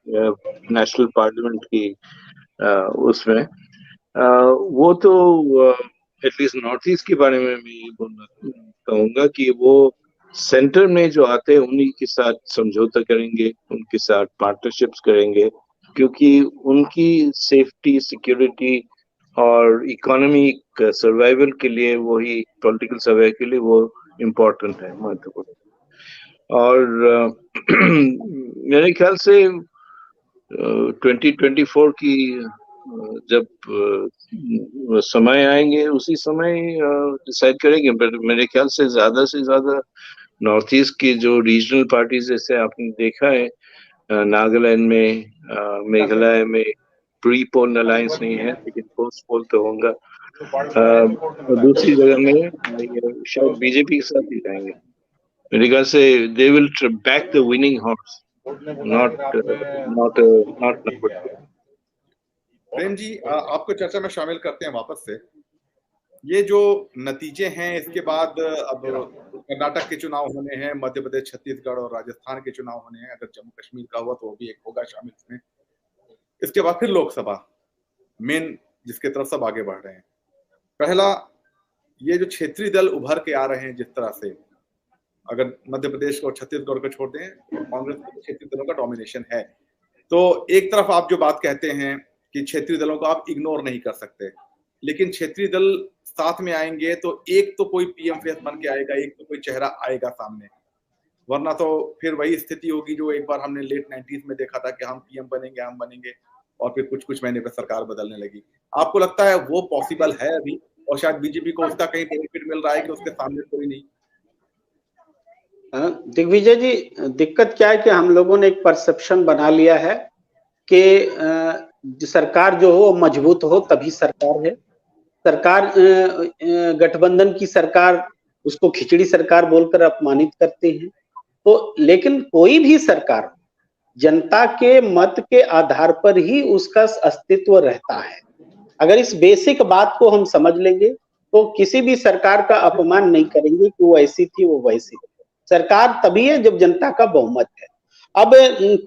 B: नेशनल पार्लियामेंट की उसमें वो तो एटलीस्ट नॉर्थ ईस्ट के बारे में मैं ये बोलना कहूँगा कि वो सेंटर में जो आते हैं उन्हीं के साथ समझौता करेंगे, उनके साथ पार्टनरशिप्स करेंगे, क्योंकि उनकी सेफ्टी, सिक्योरिटी और इकोनॉमिक सर्वाइवल के लिए, वही पॉलिटिकल सर्वाइवल के लिए वो इम्पोर्टेंट है, महत्वपूर्ण। और मेरे ख्याल से 2024 की जब समय आएंगे उसी समय डिसाइड करेंगे। पर मेरे ख्याल से ज्यादा नॉर्थ ईस्ट की जो रीजनल पार्टीज, जैसे आपने देखा है नागालैंड में, मेघालय में प्री पोल अलायंस नहीं है, लेकिन पोस्ट पोल तो होगा। दूसरी जगह में शायद बीजेपी के साथ ही जाएंगे। मेरे ख्याल से they will back the winning horse, not number 2.
A: Prem ji, आपको चर्चा में शामिल करते हैं वापस से। ये जो नतीजे हैं इसके बाद अब कर्नाटक के चुनाव होने हैं, मध्य प्रदेश, छत्तीसगढ़ और राजस्थान के चुनाव होने हैं। अगर जम्मू कश्मीर का हुआ तो वो भी एक होगा शामिल इसमें। इसके बाद फिर लोकसभा मेन, जिसके तरफ सब आगे बढ़ रहे हैं। पहला, ये जो क्षेत्रीय दल उभर के आ रहे हैं जिस तरह से, अगर मध्य प्रदेश और छत्तीसगढ़ को छोड़ दें, कांग्रेस के क्षेत्रीय दलों का डोमिनेशन है। तो एक तरफ आप जो बात कहते हैं कि क्षेत्रीय दलों को आप इग्नोर नहीं कर सकते, लेकिन क्षेत्रीय दल साथ में आएंगे तो एक तो कोई पीएम फेस बन के आएगा, एक तो कोई चेहरा आएगा सामने, वरना तो फिर वही स्थिति होगी जो एक बार हमने लेट 90s में देखा था कि हम पीएम बनेंगे, हम बनेंगे, और फिर कुछ महीने पे सरकार बदलने लगी। आपको लगता है वो पॉसिबल है अभी, और शायद बीजेपी को उसका कहीं बेनिफिट मिल रहा है कि उसके सामने कोई नहीं?
D: दिग्विजय जी, दिक्कत क्या है कि हम लोगों ने एक परसेप्शन बना लिया है कि सरकार जो हो मजबूत हो तभी सरकार है। सरकार गठबंधन की सरकार, उसको खिचड़ी सरकार बोलकर अपमानित करते हैं। तो लेकिन कोई भी सरकार जनता के मत के आधार पर ही उसका अस्तित्व रहता है। अगर इस बेसिक बात को हम समझ लेंगे तो किसी भी सरकार का अपमान नहीं करेंगे कि वो ऐसी थी, वो वैसी थी। सरकार तभी है जब जनता का बहुमत है। अब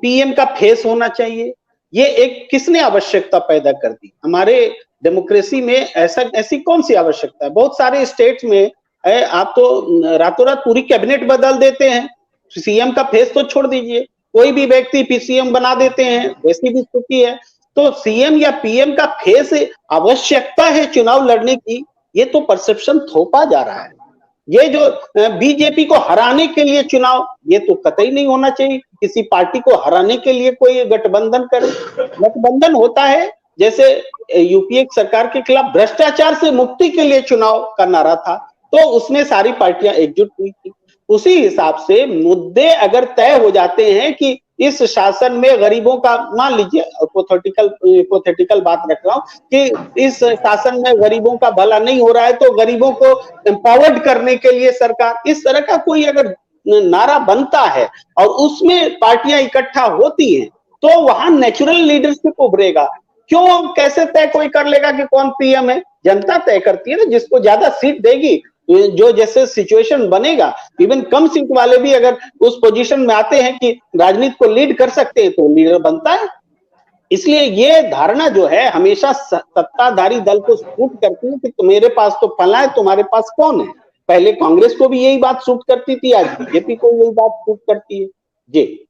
D: पीएम का फेस होना चाहिए, ये एक किसने आवश्यकता पैदा कर दी? हमारे डेमोक्रेसी में ऐसी कौन सी आवश्यकता है? बहुत सारे स्टेट्स में आप तो रातों रात पूरी कैबिनेट बदल देते हैं, सीएम का फेस तो छोड़ दीजिए, कोई भी व्यक्ति सीएम बना देते हैं, वैसी भी स्थिति है। तो सीएम या पीएम का फेस आवश्यकता है चुनाव लड़ने की, ये तो परसेप्शन थोपा जा रहा है। ये जो बीजेपी को हराने के लिए चुनाव, ये तो कतई नहीं होना चाहिए। किसी पार्टी को हराने के लिए कोई गठबंधन करे। गठबंधन होता है जैसे यूपीए सरकार के खिलाफ भ्रष्टाचार से मुक्ति के लिए चुनाव का नारा था, तो उसमें सारी पार्टियां एकजुट हुई थी। उसी हिसाब से मुद्दे अगर तय हो जाते हैं कि इस शासन में गरीबों का, मान लीजिए हिपोथेटिकल बात रख रहा हूं कि इस शासन में गरीबों का भला नहीं हो रहा है, तो गरीबों को एम्पावर्ड करने के लिए सरकार, इस तरह का कोई अगर नारा बनता है और उसमें पार्टियां इकट्ठा होती हैं, तो वहां नेचुरल लीडरशिप उभरेगा। क्यों, कैसे तय कोई कर लेगा कि कौन पीएम है? जनता तय करती है ना, जिसको ज्यादा सीट देगी, जो जैसे सिचुएशन बनेगा, इवन कम सीट वाले भी अगर उस पोजीशन में आते हैं कि राजनीति को लीड कर सकते हैं, तो लीडर बनता है। इसलिए ये धारणा जो है हमेशा सत्ताधारी दल को सूट करती है कि मेरे पास तो फला है, तुम्हारे पास कौन है। पहले कांग्रेस को भी यही बात सूट करती थी, आज बीजेपी को यही बात सूट करती है। जी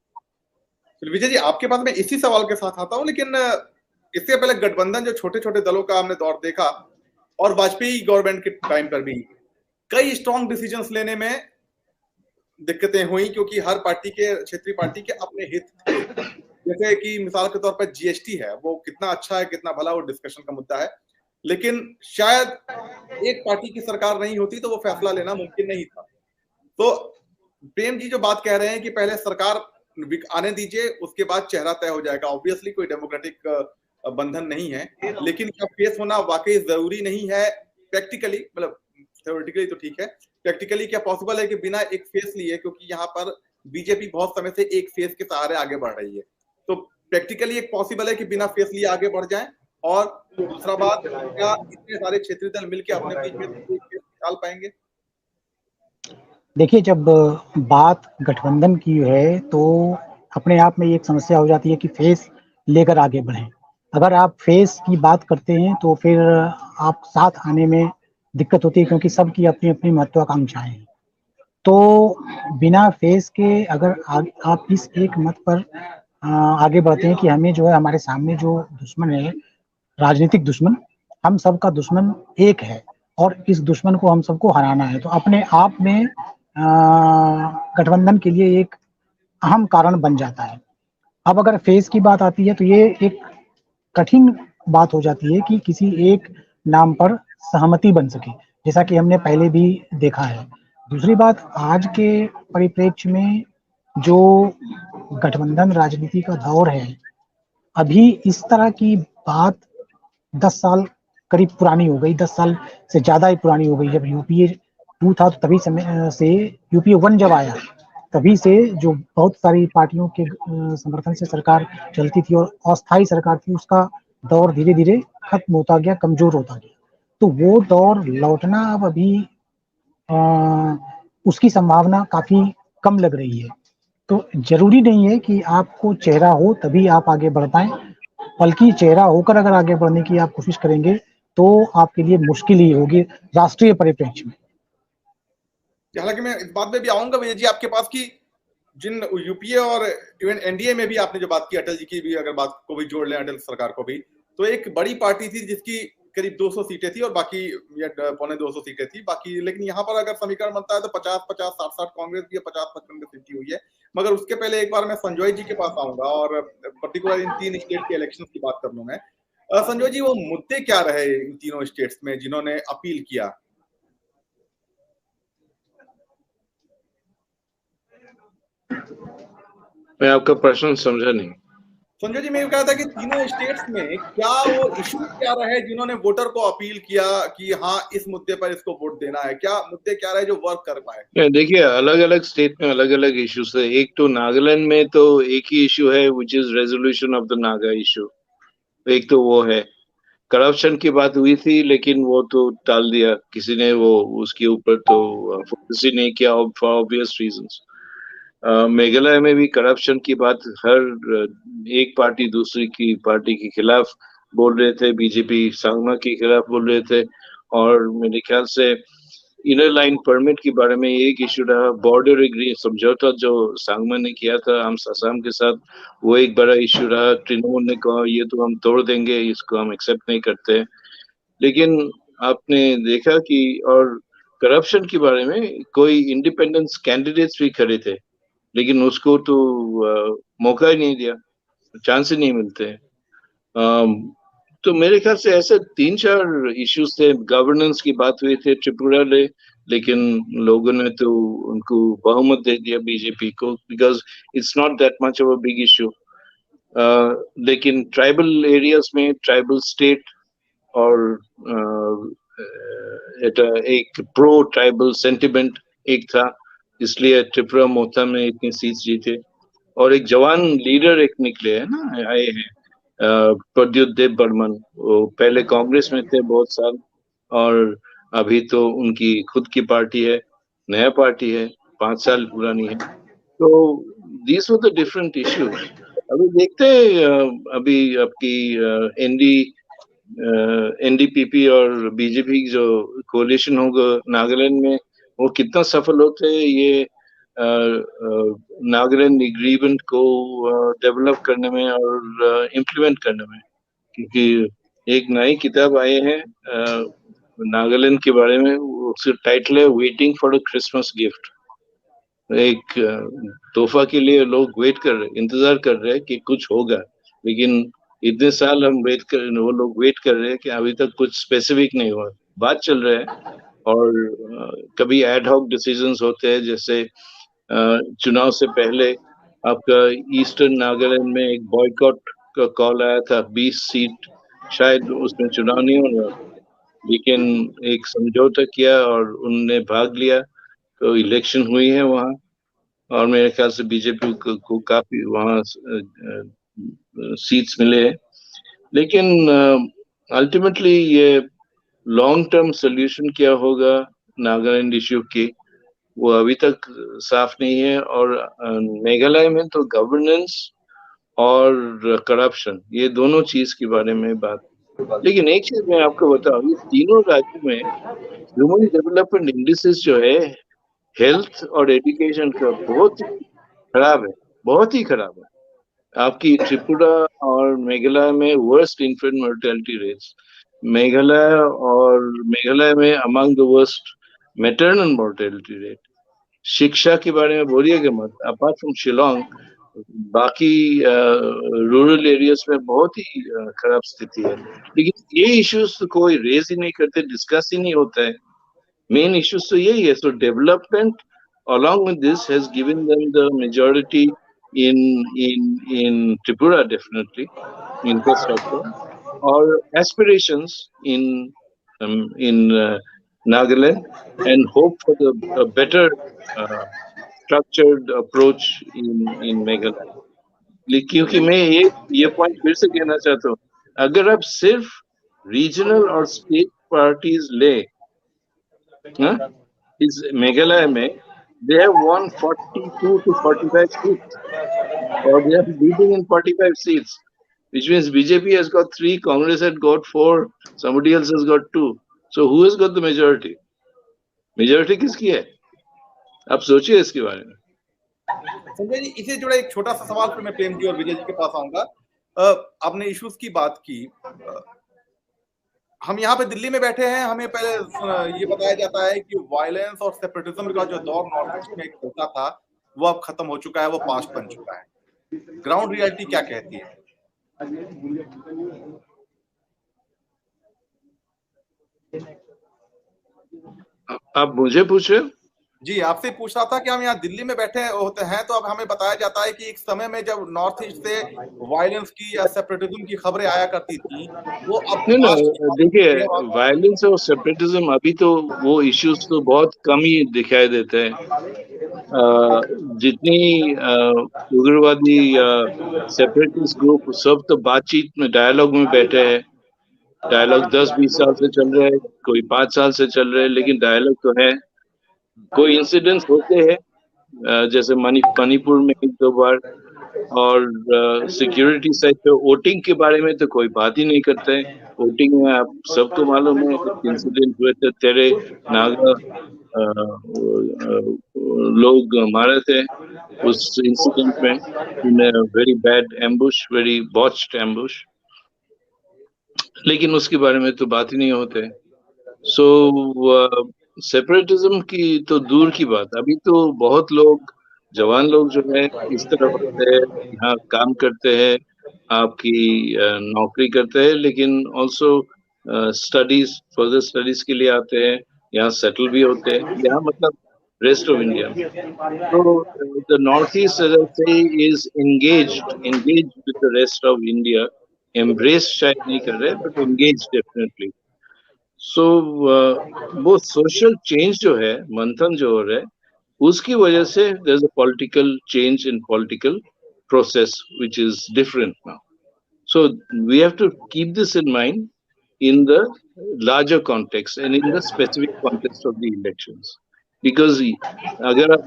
A: विजय जी, आपके पास मैं इसी सवाल के साथ आता हूं, लेकिन इससे पहले गठबंधन जो छोटे छोटे दलों का हमने दौर देखा, और वाजपेयी गवर्नमेंट के टाइम पर भी कई स्ट्रॉन्ग डिसीजंस लेने में दिक्कतें हुई, क्योंकि हर पार्टी के, क्षेत्रीय पार्टी के अपने हित थे। जैसे कि मिसाल के तौर पर जीएसटी है, वो कितना अच्छा है कितना भला, वो डिस्कशन का मुद्दा है, लेकिन शायद एक पार्टी की सरकार नहीं होती तो वो फैसला लेना मुमकिन नहीं था। तो प्रेम जी जो बात कह रहे हैं कि पहले सरकार आने दीजिए, उसके बाद चेहरा तय हो जाएगा, ऑब्वियसली कोई डेमोक्रेटिक बंधन नहीं है, लेकिन क्या फेस होना वाकई जरूरी नहीं है प्रैक्टिकली? मतलब थ्योरेटिकली तो ठीक है, प्रैक्टिकली क्या पॉसिबल है कि बिना एक फेस लिए, क्योंकि यहाँ पर बीजेपी बहुत समय से एक फेस के सहारे आगे बढ़ रही है, तो प्रैक्टिकली एक पॉसिबल है कि बिना फेस लिए आगे बढ़ जाएं? और दूसरा बात, क्या इतने सारे क्षेत्रीय दल मिलकर अपने बीच में निकाल पाएंगे?
E: देखिए, जब बात गठबंधन की है तो अपने आप में एक समस्या हो जाती है कि फेस लेकर आगे बढ़ें। अगर आप फेस की बात करते हैं तो फिर आप साथ आने में दिक्कत होती है, क्योंकि सबकी अपनी अपनी महत्वाकांक्षाएं हैं। तो बिना फेस के अगर आप इस एक मत पर आगे बढ़ते हैं कि हमें जो है, हमारे सामने जो दुश्मन है, राजनीतिक दुश्मन, हम सबका दुश्मन एक है और इस दुश्मन को हम सबको हराना है, तो अपने आप में गठबंधन के लिए एक अहम कारण बन जाता है। अब अगर फेस की बात आती है तो ये एक कठिन बात हो जाती है कि किसी एक नाम पर सहमति बन सके, जैसा कि हमने पहले भी देखा है। दूसरी बात, आज के परिप्रेक्ष्य में जो गठबंधन राजनीति का दौर है, अभी इस तरह की बात 10 साल करीब पुरानी हो गई, 10 साल से ज्यादा ही पुरानी हो गई। जब यूपीए 2 था तो तभी समय से, यूपीए 1 जब आया तभी से जो बहुत सारी पार्टियों के समर्थन से सरकार चलती थी और अस्थायी सरकार थी, उसका दौर धीरे धीरे खत्म होता गया, कमजोर होता गया। तो वो दौर लौटना अब अभी उसकी संभावना काफी कम लग रही है। तो जरूरी नहीं है कि आपको चेहरा हो तभी आप आगे बढ़ पाए, बल्कि चेहरा होकर अगर आगे बढ़ने की आप कोशिश करेंगे तो आपके लिए मुश्किल ही होगी राष्ट्रीय परिप्रेक्ष्य में।
A: हालांकि मैं इस बात में भी आऊंगा विजय जी आपके पास कि जिन यूपीए और इवन एनडीए में भी आपने जो बात की, अटल जी की भी अगर बात को भी जोड़ लें, अटल सरकार को भी, तो एक बड़ी पार्टी थी जिसकी करीब 200 सीटें थी और बाकी या पौने 200 सीटें थी बाकी। लेकिन यहाँ पर अगर समीकरण बनता है तो 50-50, 60-60 कांग्रेस की 50-55 में सीटी हुई है। मगर उसके पहले एक बार मैं संजय जी के पास आऊंगा और पर्टिकुलर इन 3 स्टेट के इलेक्शन की बात कर लूं मैं। संजय जी, वो मुद्दे क्या रहे इन तीनों स्टेट्स में जिन्होंने अपील किया?
B: मैं आपका प्रश्न समझा नहीं।
A: संजय जी, मैं ये कहा था कि तीनों स्टेट्स में क्या वो इशू क्या रहे जिन्होंने वोटर को अपील किया कि हाँ इस मुद्दे पर इसको वोट देना है? क्या मुद्दे क्या रहे जो वर्क कर पाए?
B: देखिए, अलग अलग स्टेट में अलग अलग इश्यूज है। एक तो नागालैंड में तो एक ही इशू है, which is resolution of the Naga issue. एक तो वो है। करप्शन की बात हुई थी लेकिन वो तो टाल दिया किसी ने, वो उसके ऊपर तो फोकस ही नहीं किया फॉर ऑब्वियस रीजंस। मेघालय में भी करप्शन की बात हर एक पार्टी दूसरी की पार्टी के खिलाफ बोल रहे थे, बीजेपी सांगमा के खिलाफ बोल रहे थे। और मेरे ख्याल से इनर लाइन परमिट के बारे में एक इशू रहा। बॉर्डर एग्री समझौता जो सांगमा ने किया था हम असम के साथ, वो एक बड़ा इशू रहा। तृणमूल ने कहा ये तो हम तोड़ देंगे, इसको हम एक्सेप्ट नहीं करते। लेकिन आपने देखा कि और करप्शन के बारे में कोई इंडिपेंडेंस कैंडिडेट्स भी खड़े थे लेकिन उसको तो मौका ही नहीं दिया, चांस ही नहीं मिलते। तो मेरे ख्याल से ऐसे 3-4 इश्यूज थे। गवर्नेंस की बात हुई थी त्रिपुरा में, लेकिन लोगों ने तो उनको बहुमत दे दिया बीजेपी को, because it's not that much of a big issue. लेकिन ट्राइबल एरियाज में ट्राइबल स्टेट और एक प्रो ट्राइबल सेंटिमेंट एक था, इसलिए त्रिपुरा मोथा में इतनी सीट जीते। और एक जवान लीडर एक निकले हैं ना, आए हैं प्रद्युत देव बर्मन। वो पहले कांग्रेस में थे बहुत साल और अभी तो उनकी खुद की पार्टी है, नया पार्टी है, 5 साल पुरानी है। तो these were the different issues. अभी देखते हैं अभी आपकी एनडीपीपी और बीजेपी जो कोalition होगा नागालैंड में, वो कितना सफल होते हैं ये नागालैंड एग्रीमेंट को डेवलप करने में और इम्प्लीमेंट करने में। क्योंकि एक नई किताब आई है नागालैंड के बारे में, उसका टाइटल है waiting for a Christmas gift. एक तोहफा के लिए लोग वेट कर रहे, इंतजार कर रहे हैं कि कुछ होगा, लेकिन इतने साल हम वो लोग वेट कर रहे हैं कि अभी तक कुछ स्पेसिफिक नहीं हुआ। बात चल रहा है और कभी एड हॉक डिसीजंस होते हैं, जैसे चुनाव से पहले आपका ईस्टर्न नागालैंड में एक बॉयकॉट का कॉल आया था, 20 सीट शायद उसमें चुनाव नहीं होना, लेकिन एक समझौता किया और उनने भाग लिया तो इलेक्शन हुई है वहाँ। और मेरे ख्याल से बीजेपी को काफी वहाँ सीट्स मिले हैं। लेकिन अल्टीमेटली ये लॉन्ग टर्म सोल्यूशन क्या होगा नागालैंड इश्यू की, वो अभी तक साफ नहीं है। और मेघालय में तो गवर्नेंस और करप्शन, ये दोनों चीज के बारे में बात। लेकिन एक चीज मैं आपको बताऊं, ये तीनों राज्यों में ह्यूमन डेवलपमेंट इंडिसेस जो है हेल्थ और एजुकेशन का बहुत ही खराब है, बहुत ही खराब है। आपकी त्रिपुरा और मेघालय में worst infant mortality rates, Meghalaya में among the worst maternal mortality rate. शिक्षा के बारे में बोलिएगा मत, अपार्ट फ्रॉम शिलोंग बाकी रूरल एरियाज में बहुत ही खराब स्थिति है। लेकिन ये इश्यूज तो कोई रेज ही नहीं करते, डिस्कस ही नहीं होता है। मेन इश्यूज तो यही है। सो development along with this has given them the majority in Tripura, definitely infrastructure, or aspirations in Nagaland, and hope for a better structured approach in Meghalaya. क्योंकि मैं ये पॉइंट फिर से कहना चाहता हूँ, अगर आप सिर्फ रीजनल और स्टेट पार्टीज ले, इस मेघालय में they have won 42 to 45 seats, or they are leading in 45 seats, which means BJP has got 3, Congress had got 4, somebody else has got 2. So who has got the majority? Majority किसकी है? आप सोचिए इसके बारे में।
A: संजय जी, इसे जुड़ा एक छोटा सा सवाल फिर मैं प्रेम जी और विजय जी के पास आऊंगा। आपने इश्यूज की बात की, हम यहाँ पे दिल्ली में बैठे हैं, हमें पहले ये बताया जाता है कि वायलेंस और सेपरेटिज्म का जो दौर नॉर्थ ईस्ट में चलता था वो अब खत्म हो चुका है, वो पास्ट बन चुका है। ग्राउंड रियलिटी क्या कहती है?
B: आप मुझे पूछ रहे हो?
A: जी, आपसे पूछ रहा था कि हम यहाँ दिल्ली में बैठे होते हैं तो अब हमें बताया जाता है कि एक समय में जब नॉर्थ ईस्ट से वायलेंस की या सेपरेटिज्म की खबरें आया करती थी, वो अब
B: देखिए, वायलेंस और सेपरेटिज्म अभी तो वो इश्यूज तो बहुत कम ही दिखाई देते हैं। जितनी उग्रवादी सेपरेटिस्ट ग्रुप सब तो बातचीत में, डायलॉग में बैठे हैं। डायलॉग 10-20 साल से चल रहे हैं, कोई 5 साल से चल रहे हैं, लेकिन डायलॉग तो है। कोई इंसिडेंट्स होते हैं जैसे मणिपुर में 1-2 बार, और सिक्योरिटी साइड पे वोटिंग के बारे में तो कोई बात ही नहीं करते हैं। वोटिंग में आप सबको मालूम है, इंसिडेंट हुए थे, तेरे नागा लोग मारे थे उस इंसिडेंट में, in very bad ambush, very botched ambush, लेकिन उसके बारे में तो बात ही नहीं होते। सो सेपरेटिज्म की तो दूर की बात, अभी तो बहुत लोग, जवान लोग जो है इस तरफ आते हैं, यहाँ काम करते हैं, आपकी नौकरी करते हैं, लेकिन ऑल्सो स्टडीज, फर्दर स्टडीज के लिए आते हैं, यहाँ सेटल भी होते हैं, यहाँ मतलब रेस्ट ऑफ इंडिया। तो the north east is engaged with the rest of India. Embrace शायद नहीं कर रहे, बट एंगेज डेफिनेटली। सो वो सोशल चेंज जो है, मंथन जो हो रहा है, उसकी वजह से there is a political change in political process which is different now. So we have to keep this in mind in the larger context and in the specific context of the elections, because अगर आप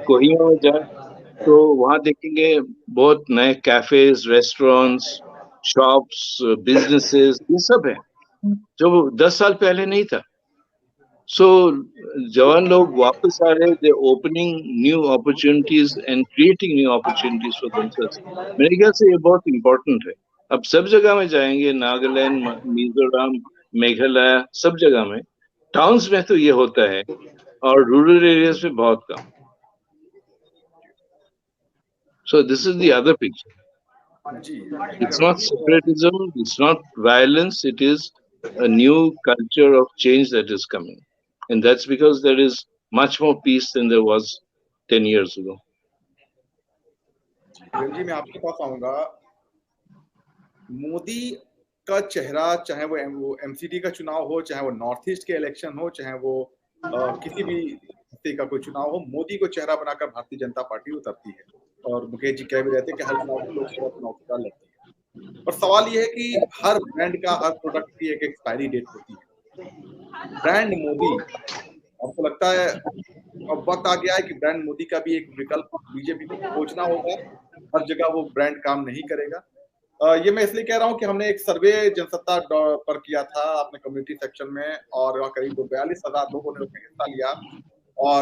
B: कोहिमा में जाए तो वहाँ देखेंगे बहुत नए cafes, restaurants, shops, businesses, ये सब है जो 10 साल पहले नहीं था। सो जवान लोग वापस आ रहे, they opening new opportunities and creating new opportunities for themselves. मेरे ख्याल से ये बहुत इंपॉर्टेंट है। अब सब जगह में जाएंगे, नागालैंड, मिजोरम, मेघालय, सब जगह में, टाउन्स में तो ये होता है, और रूरल एरियाज में बहुत कम। So this is the other picture. It's not separatism, it's not violence, it is a new culture of change that is coming, and that's because there is much more peace than there was 10 years ago.
A: जी, मैं आपके पास आऊंगा। मोदी का चेहरा, चाहे वो MCD का चुनाव हो, चाहे वो नॉर्थ ईस्ट के इलेक्शन हो, चाहे वो किसी भी हिस्से का कोई चुनाव हो, मोदी को चेहरा बनाकर भारतीय जनता पार्टी उतरती है, और मुकेश जी कह भी रहते हैं कि हर चुनाव में लोकसभा चुनाव लड़ती है। और सवाल यह है कि हर ब्रांड का, हर प्रोडक्ट की एक एक्सपायरी डेट होती है। ब्रांड मोदी, आपको लगता है अब वक्त आ गया है कि ब्रांड मोदी का भी एक विकल्प बीजेपी को खोजना होगा? हर जगह वो ब्रांड काम नहीं करेगा। ये मैं इसलिए कह रहा हूँ कि हमने एक सर्वे जनसत्ता पर किया था अपने कम्युनिटी सेक्शन में, और करीब 42,000 लोगों ने उसमें हिस्सा लिया, और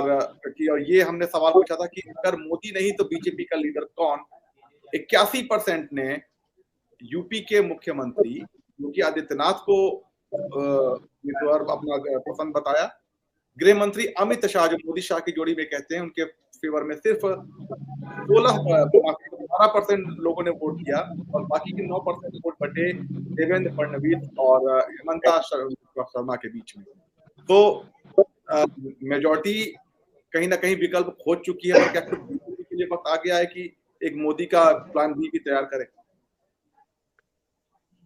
A: ये हमने सवाल पूछा था कि अगर मोदी नहीं तो बीजेपी का लीडर कौन? 81% ने यूपी के मुख्यमंत्री योगी आदित्यनाथ को उम्मीदवार अपना पसंद बताया। गृह मंत्री अमित शाह, जो मोदी शाह की जोड़ी में कहते हैं, उनके फेवर में सिर्फ 12% लोगों ने वोट किया, और बाकी के 9% वोट बटे देवेंद्र फडणवीस और हेमंता शर्मा के बीच में। तो मेजॉरिटी कहीं ना कहीं विकल्प खोज चुकी है, और क्या बीजेपी के लिए वक्त आ गया है कि एक मोदी का प्लान बी भी तैयार करे?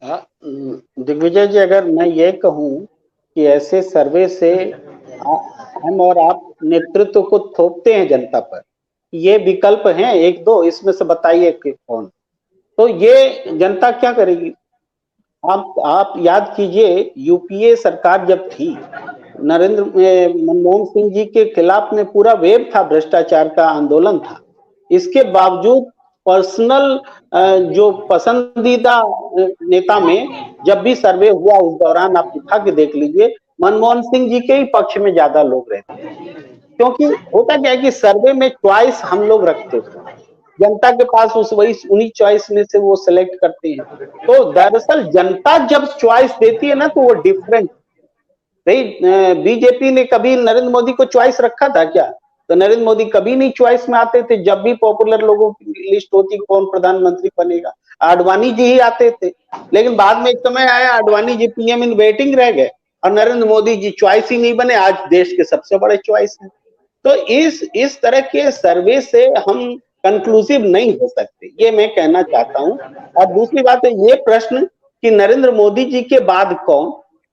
D: दिग्विजय जी, अगर मैं ये कहूं कि ऐसे सर्वे से हम और आप नेतृत्व को थोपते हैं जनता पर, ये विकल्प हैं 1-2, इसमें से बताइए कि कौन? तो ये जनता क्या करेगी? आप याद कीजिए, यूपीए सरकार जब थी, मनमोहन सिंह जी के खिलाफ में पूरा वेव था, भ्रष्टाचार का आंदोलन था। इसके बावजूद पर्सनल जो पसंदीदा नेता में जब भी सर्वे हुआ उस दौरान आप उठा के देख लीजिए, मनमोहन सिंह जी के ही पक्ष में ज्यादा लोग रहते हैं। क्योंकि होता क्या है कि सर्वे में चॉइस हम लोग रखते थे, जनता के पास उन्हीं चॉइस में से वो सिलेक्ट करते हैं। तो दरअसल जनता जब चॉइस देती है ना तो वो डिफरेंट। भाई बीजेपी ने कभी नरेंद्र मोदी को चॉइस रखा था क्या? तो नरेंद्र मोदी कभी नहीं चॉइस में आते थे। जब भी पॉपुलर लोगों की लिस्ट होती कौन प्रधानमंत्री बनेगा, आडवाणी जी ही आते थे। लेकिन बाद में एक समय आया, Advani ji PM in waiting रह गए और नरेंद्र मोदी जी चॉइस ही नहीं बने। आज देश के सबसे बड़े चॉइस है। तो इस तरह के सर्वे से हम कंक्लूसिव नहीं हो सकते, ये मैं कहना चाहता हूं। और दूसरी बात है, ये प्रश्न कि नरेंद्र मोदी जी के बाद कौन,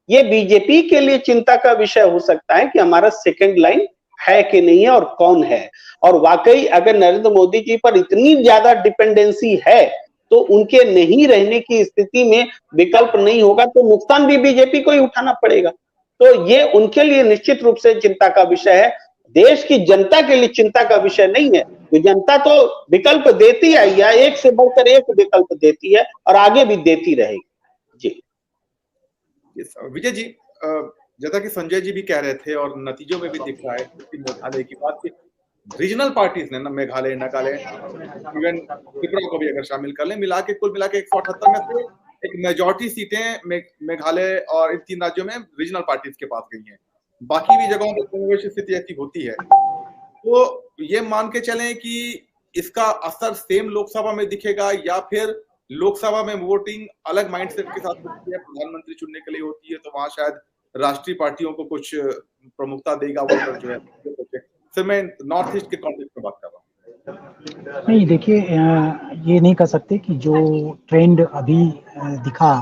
D: ये बीजेपी के लिए चिंता का विषय हो सकता है कि हमारा सेकंड लाइन है कि नहीं है और कौन है। और वाकई अगर नरेंद्र मोदी जी पर इतनी ज्यादा डिपेंडेंसी है तो उनके नहीं रहने की स्थिति में विकल्प नहीं होगा तो नुकसान भी बीजेपी को ही उठाना पड़ेगा। तो ये उनके लिए निश्चित रूप से चिंता का विषय है, देश की जनता के लिए चिंता का विषय नहीं है। तो जनता तो विकल्प देती आई है, एक से बढ़कर एक विकल्प देती है और आगे भी देती रहेगी। जी
A: विजय जी, जैसा कि संजय जी भी कह रहे थे और नतीजों में भी दिख रहा है कि मेघालय की बात की रीजनल पार्टीज ने, मेघालय, नागालैंड, इवन त्रिपुरा को भी अगर शामिल कर लें, मिला के कुल मिला के 178 में से एक मेजॉरिटी सीटें मेघालय और इन 3 राज्यों में रीजनल पार्टीज के पास गई हैं। बाकी भी जगहों पर समावेशी स्थिति ऐसी होती है। तो ये मान के चलें कि इसका असर सेम लोकसभा में दिखेगा या फिर लोकसभा में वोटिंग अलग माइंडसेट के साथ होती है, प्रधानमंत्री चुनने के लिए होती है, तो वहां शायद राष्ट्रीय पार्टियों को कुछ प्रमुखता देगा वोटर जो है। फिर मैं नॉर्थ ईस्ट के कॉन्टेक्स्ट में बात कर रहा हूँ।
E: नहीं, देखिए, ये नहीं कर सकते कि जो ट्रेंड अभी दिखा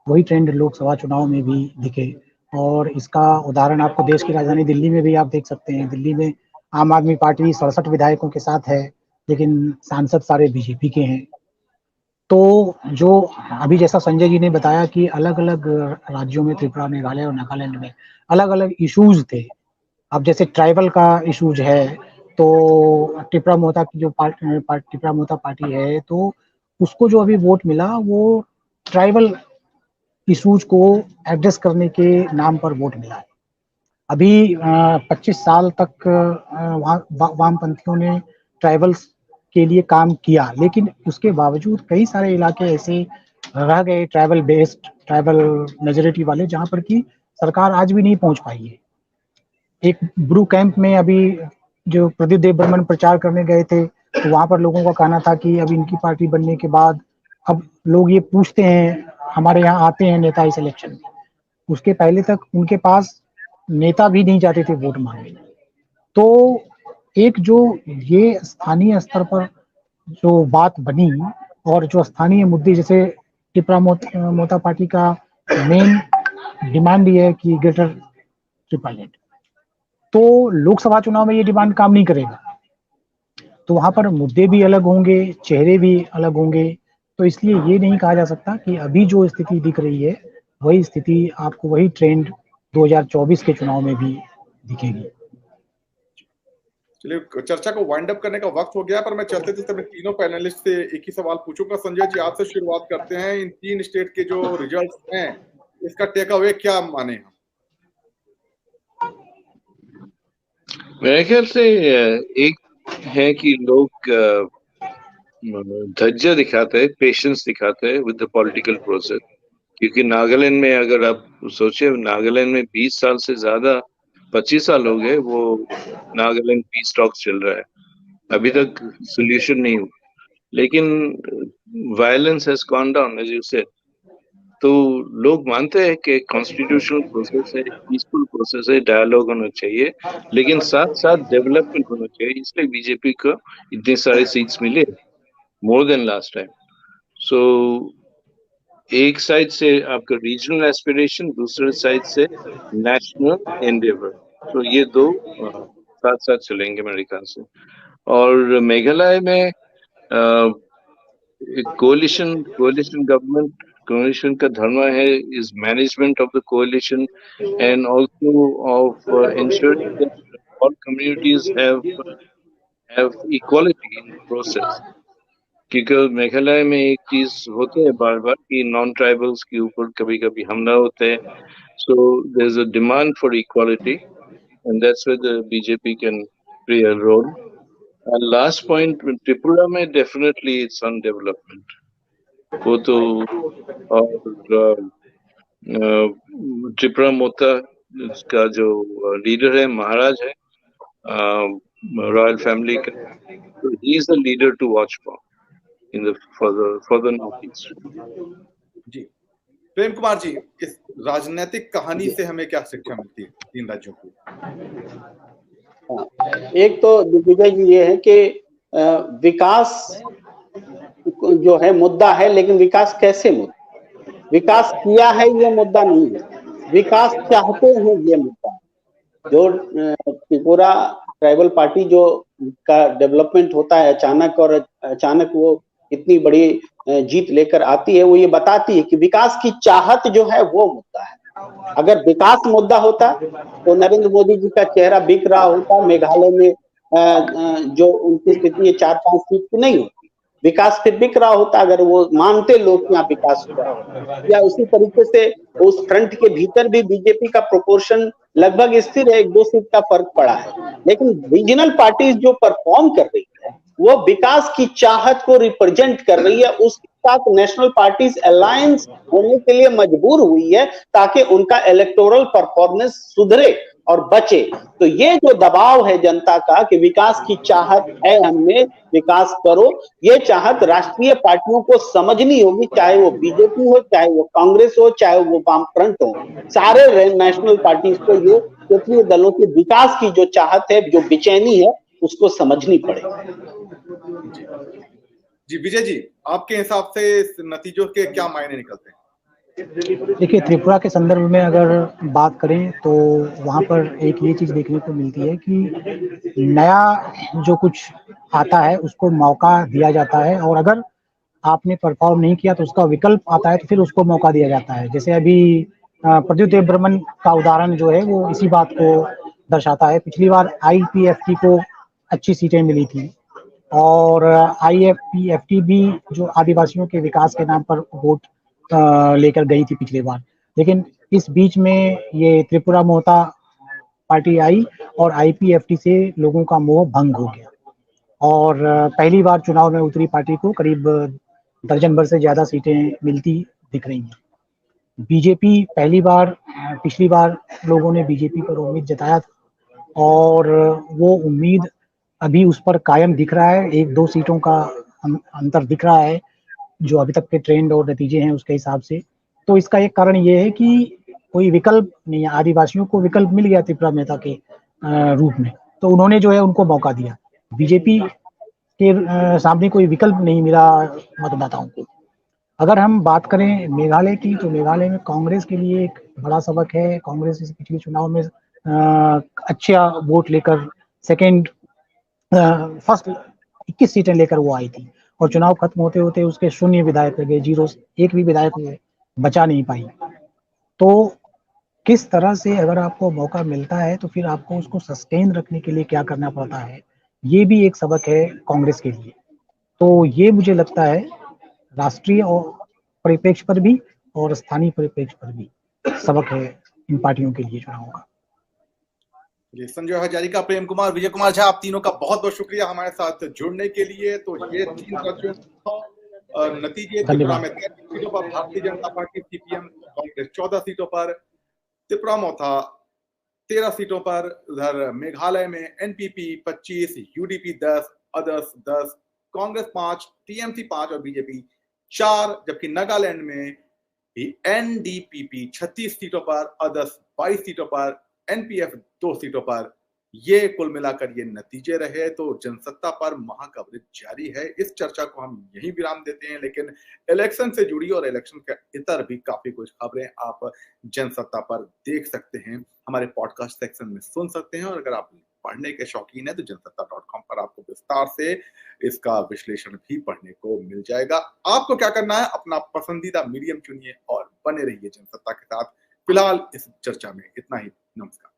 E: वही ट्रेंड लोकसभा चुनाव में भी दिखे। और इसका उदाहरण आपको देश की राजधानी दिल्ली में भी आप देख सकते हैं। दिल्ली में आम आदमी पार्टी 67 विधायकों के साथ है, लेकिन सांसद सारे बीजेपी के हैं। तो जो अभी जैसा संजय जी ने बताया कि अलग अलग राज्यों में, त्रिपुरा, मेघालय और नागालैंड में अलग अलग इश्यूज थे। अब जैसे ट्राइबल का इश्यूज है, तो टिपरा मोहता की जो टिपरा मोहता पार्टी है, तो उसको जो अभी वोट मिला वो ट्राइबल इश्यूज को एड्रेस करने के नाम पर वोट मिला है। अभी 25 साल तक वामपंथियों ने ट्राइबल्स के लिए काम किया, लेकिन उसके बावजूद कई सारे इलाके ऐसे रह गए ट्राइबल बेस्ड, ट्राइबल मेजोरिटी वाले, जहां पर की सरकार आज भी नहीं पहुंच पाई है। एक ब्रू कैंप में अभी जो प्रदीप देव बर्मन प्रचार करने गए थे, तो वहां पर लोगों का कहना था कि अब इनकी पार्टी बनने के बाद अब लोग ये पूछते हैं, हमारे यहाँ आते हैं नेता इस इलेक्शन में। उसके पहले तक उनके पास नेता भी नहीं जाते थे वोट मांगने। तो एक जो ये स्थानीय स्तर पर जो बात बनी और जो स्थानीय मुद्दे, जैसे टिपरा मोहता पार्टी का मेन डिमांड ये है कि ग्रेटर ट्रिपल, तो लोकसभा चुनाव में ये डिमांड काम नहीं करेगा। तो वहां पर मुद्दे भी अलग होंगे, चेहरे भी अलग होंगे। तो इसलिए ये नहीं कहा जा सकता कि अभी जो स्थिति दिख रही है वही स्थिति आपको, वही ट्रेंड 2024 के चुनाव में भी दिखेगी।
A: चलिए, चर्चा को वाइंड अप करने का वक्त हो गया, पर मैं चलते चलते मैं तीनों पैनलिस्ट से एक ही सवाल पूछूंगा। संजय जी, आपसे शुरुआत करते हैं। इन 3 स्टेट के जो रिजल्ट्स हैं, इसका टेक अवे क्या माने हम?
B: मेरे ख्याल से एक है कि लोग धैर्य दिखाते हैं, पेशेंस दिखाते हैं विद द पॉलिटिकल प्रोसेस। क्योंकि नागालैंड में अगर आप सोचे, नागालैंड में 20 साल से ज्यादा, 25 साल हो गए वो नागालैंड पीस टॉक्स चल रहा है, अभी तक सोल्यूशन नहीं हुआ। लेकिन violence has gone down as you said. तो लोग मानते हैं कि कॉन्स्टिट्यूशनल प्रोसेस है, पीसफुल प्रोसेस है, डायलॉग होना चाहिए, लेकिन साथ साथ डेवलपमेंट होना चाहिए। इसलिए बीजेपी को इतने सारे सीट्स मिले, मोर देन लास्ट टाइम। सो एक साइड से आपका रीजनल एस्पिरेशन, दूसरे साइड से नेशनल एंडेवर, तो ये दो साथ साथ चलेंगे मेरे ख्याल से। और मेघालय में कोलिशन गवर्नमेंट coalition का धर्म है is management of the coalition and also of ensuring that all communities have equality in the process. क्योंकि मेघालय में एक चीज होते है बार बार कि नॉन ट्राइबल्स के ऊपर कभी कभी हमला होते हैं, so there's a demand for equality and that's where the BJP can play a role. And last point, Tripura में definitely it's on development. वो तो और त्रिपुरा मोता का जो लीडर है महाराज है रॉयल फैमिली का, so he is the leader to watch for in the for the northeast.
A: जी प्रेम कुमार जी, इस राजनीतिक कहानी से हमें क्या शिक्षा मिलती है तीन राज्यों की?
D: एक तो दिग्विजय जी ये है कि विकास जो है मुद्दा है, लेकिन विकास कैसे मुद्दा, विकास किया है ये मुद्दा नहीं है, विकास चाहते हैं ये मुद्दा है। जो त्रिपुरा ट्राइबल पार्टी जो का डेवलपमेंट होता है अचानक, और अचानक वो इतनी बड़ी जीत लेकर आती है, वो ये बताती है कि विकास की चाहत जो है वो मुद्दा है। अगर विकास मुद्दा होता तो नरेंद्र मोदी जी का चेहरा बिक रहा होता, मेघालय में जो उनकी स्थिति है 4-5 सीट की नहीं होती, विकास फिर बिक रहा होता अगर वो मानते लोग यहाँ विकास हुआ। या उसी तरीके से उस फ्रंट के भीतर भी बीजेपी का प्रोपोर्शन लगभग स्थिर है, 1-2 सीट का फर्क पड़ा है। लेकिन रीजनल पार्टीज जो परफॉर्म कर रही है वो विकास की चाहत को रिप्रेजेंट कर रही है, उसके साथ नेशनल पार्टीज अलायंस होने के लिए मजबूर हुई है ताकि उनका इलेक्टोरल परफॉर्मेंस सुधरे और बचे। तो ये जो दबाव है जनता का कि विकास की चाहत है, हमें विकास करो, ये चाहत राष्ट्रीय पार्टियों को समझनी होगी, चाहे वो बीजेपी हो, चाहे वो कांग्रेस हो, चाहे वो वामफ्रंट हो। सारे नेशनल पार्टीज को ये क्षेत्रीय दलों के विकास की जो चाहत है, जो बेचैनी है, उसको समझनी पड़ेगी।
A: जी विजय जी, आपके हिसाब से इस नतीजों के क्या मायने निकलते हैं?
E: देखिए, त्रिपुरा के संदर्भ में अगर बात करें तो वहाँ पर एक ये चीज देखने को मिलती है कि नया जो कुछ आता है उसको मौका दिया जाता है, और अगर आपने परफॉर्म नहीं किया तो उसका विकल्प आता है तो फिर उसको मौका दिया जाता है। जैसे अभी प्रद्युत देव बर्मन का उदाहरण जो है वो इसी बात को दर्शाता है। पिछली बार IPFT को अच्छी सीटें मिली थी और IPFT भी जो आदिवासियों के विकास के नाम पर वोट लेकर गई थी पिछली बार, लेकिन इस बीच में ये त्रिपुरा मोता पार्टी आई और IPFT से लोगों का मोह भंग हो गया और पहली बार चुनाव में उतरी पार्टी को करीब दर्जन भर से ज्यादा सीटें मिलती दिख रही हैं। बीजेपी पहली बार, पिछली बार लोगों ने बीजेपी पर उम्मीद जताया था और वो उम्मीद अभी उस पर कायम दिख रहा है। 1-2 सीटों का अंतर दिख रहा है जो अभी तक के ट्रेंड और नतीजे हैं उसके हिसाब से। तो इसका एक कारण ये है कि कोई विकल्प नहीं है, आदिवासियों को विकल्प मिल गया त्रिपुरा मेहता के रूप में, तो उन्होंने जो है उनको मौका दिया। बीजेपी के सामने कोई विकल्प नहीं मिला मतदाताओं को। अगर हम बात करें मेघालय की, तो मेघालय में कांग्रेस के लिए एक बड़ा सबक है। कांग्रेस इस पिछले चुनाव में अच्छा वोट लेकर फर्स्ट 21 सीटें लेकर वो आई थी और चुनाव खत्म होते होते उसके 0 विधायक लगे, 0 एक भी विधायक बचा नहीं पाई। तो किस तरह से अगर आपको मौका मिलता है तो फिर आपको उसको सस्टेन रखने के लिए क्या करना पड़ता है, ये भी एक सबक है कांग्रेस के लिए। तो ये मुझे लगता है राष्ट्रीय और परिप्रेक्ष्य पर भी और स्थानीय परिप्रेक्ष्य पर भी सबक है इन पार्टियों के लिए चुनाव का।
A: जी, संजय हजारिका, प्रेम कुमार, विजय कुमार झा, आप तीनों का बहुत बहुत शुक्रिया हमारे साथ जुड़ने के लिए। तो ये 3 राज्यों नतीजे, त्रिपुरा में 13 सीटों पर भारतीय जनता पार्टी CPM कांग्रेस 14 सीटों पर, त्रिपुरा मोथा 13 सीटों पर, उधर मेघालय में NPP 25, UDP 10, others 10, Congress 5, TMC 5 और बीजेपी 4, जबकि नागालैंड में NDPP 36 सीटों पर, अदर्स 22 सीटों पर, NPF 2 सीटों पर। ये कुल मिलाकर ये नतीजे रहे। तो जनसत्ता पर महाकवरेज जारी है। इस चर्चा को हम यहीं विराम देते हैं, लेकिन इलेक्शन से जुड़ी और इलेक्शन के इतर भी काफी कुछ खबरें आप जनसत्ता पर देख सकते हैं, हमारे पॉडकास्ट सेक्शन में सुन सकते हैं। और अगर आप पढ़ने के शौकीन है तो जनसत्ता.com पर आपको विस्तार से इसका विश्लेषण भी पढ़ने को मिल जाएगा। आपको क्या करना है, अपना पसंदीदा मीडियम चुनिए और बने रहिए जनसत्ता के साथ। फिलहाल इस चर्चा में इतना ही। नमस्कार।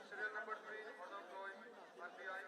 I: Serial number 3, order of drawing, RBI,